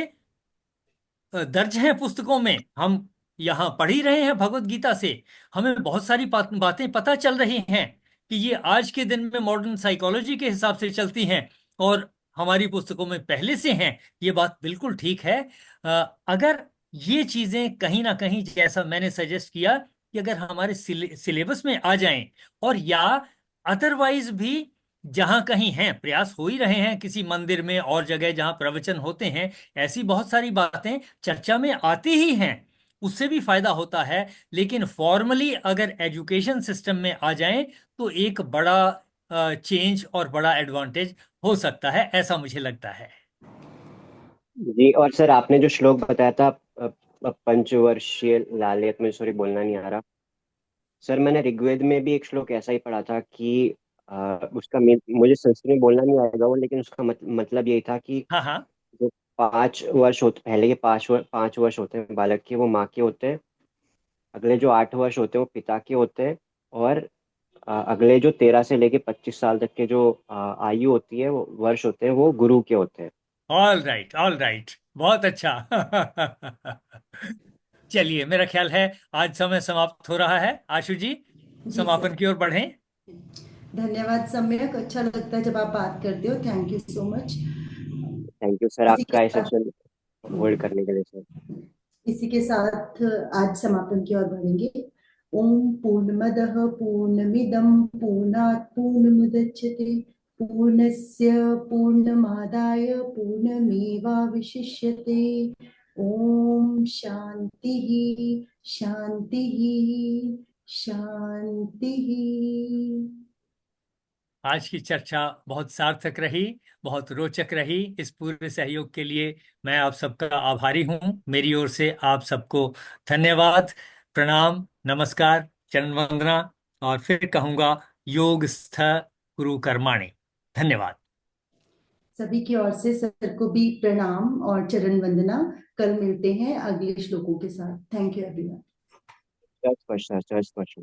दर्ज हैं पुस्तकों में। हम यहाँ पढ़ ही रहे हैं भगवत गीता से, हमें बहुत सारी बातें पता चल रही हैं कि ये आज के दिन में मॉडर्न साइकोलॉजी के हिसाब से चलती हैं और हमारी पुस्तकों में पहले से हैं। ये बात बिल्कुल ठीक है। अगर ये चीजें कहीं ना कहीं, जैसा मैंने सजेस्ट किया, कि अगर हमारे सिलेबस में आ जाएं, और या अदरवाइज भी जहां कहीं हैं, प्रयास हो ही रहे हैं किसी मंदिर में और जगह जहां प्रवचन होते हैं, ऐसी बहुत सारी बातें चर्चा में आती ही हैं, उससे भी फायदा होता है। लेकिन फॉर्मली अगर एजुकेशन सिस्टम में आ जाएं तो एक बड़ा चेंज और बड़ा एडवांटेज हो सकता है, ऐसा मुझे लगता है। जी, और सर आपने जो श्लोक बताया था, पंचवर्षीय लालित्य में, सॉरी बोलना नहीं आ रहा सर, मैंने ऋग्वेद में भी एक श्लोक ऐसा ही पढ़ा था कि उसका मुझे संस्कृत में बोलना नहीं आएगा वो, लेकिन उसका मतलब यही था कि हाँ हाँ। जो 5 वर्ष होते, पहले के 5 वर्ष होते हैं बालक के, वो माँ के होते हैं। अगले जो 8 वर्ष होते हैं वो पिता के होते हैं। और अगले जो 13 से लेके 25 साल तक के जो आयु होती है, वो वर्ष होते हैं, वो गुरु के होते हैं। ऑल राइट, ऑल राइट, बहुत अच्छा। चलिए, मेरा ख्याल है आज समय समाप्त हो रहा है। आशु जी, जी समापन सर, की ओर बढ़ें। धन्यवाद सम्यक। अच्छा लगता है जब आप बात करते हो। Thank you so much. Thank you sir, इसी के आपका ये साथ सेशन होल्ड करने के लिए सर। इसी के साथ आज समापन की ओर बढ़ेंगे। ओम पूर्णमदः पूर्णमिदं पूर्णात् पूर्णमुदच्यते पूर्णस्य पूर्णमादाय पूर्णमेवावशिष्यते। ओम शांति शांति शांति। आज की चर्चा बहुत सार्थक रही, बहुत रोचक रही। इस पूरे सहयोग के लिए मैं आप सबका आभारी हूँ। मेरी ओर से आप सबको धन्यवाद, प्रणाम, नमस्कार, चरण वंदना, और फिर कहूँगा योगस्थ गुरु कर्माणि। धन्यवाद। सभी की ओर से सर को भी प्रणाम और चरण वंदना। कल मिलते हैं अगले श्लोकों के साथ। Thank you everyone. जय स्पष्ट सर, जय स्पष्ट।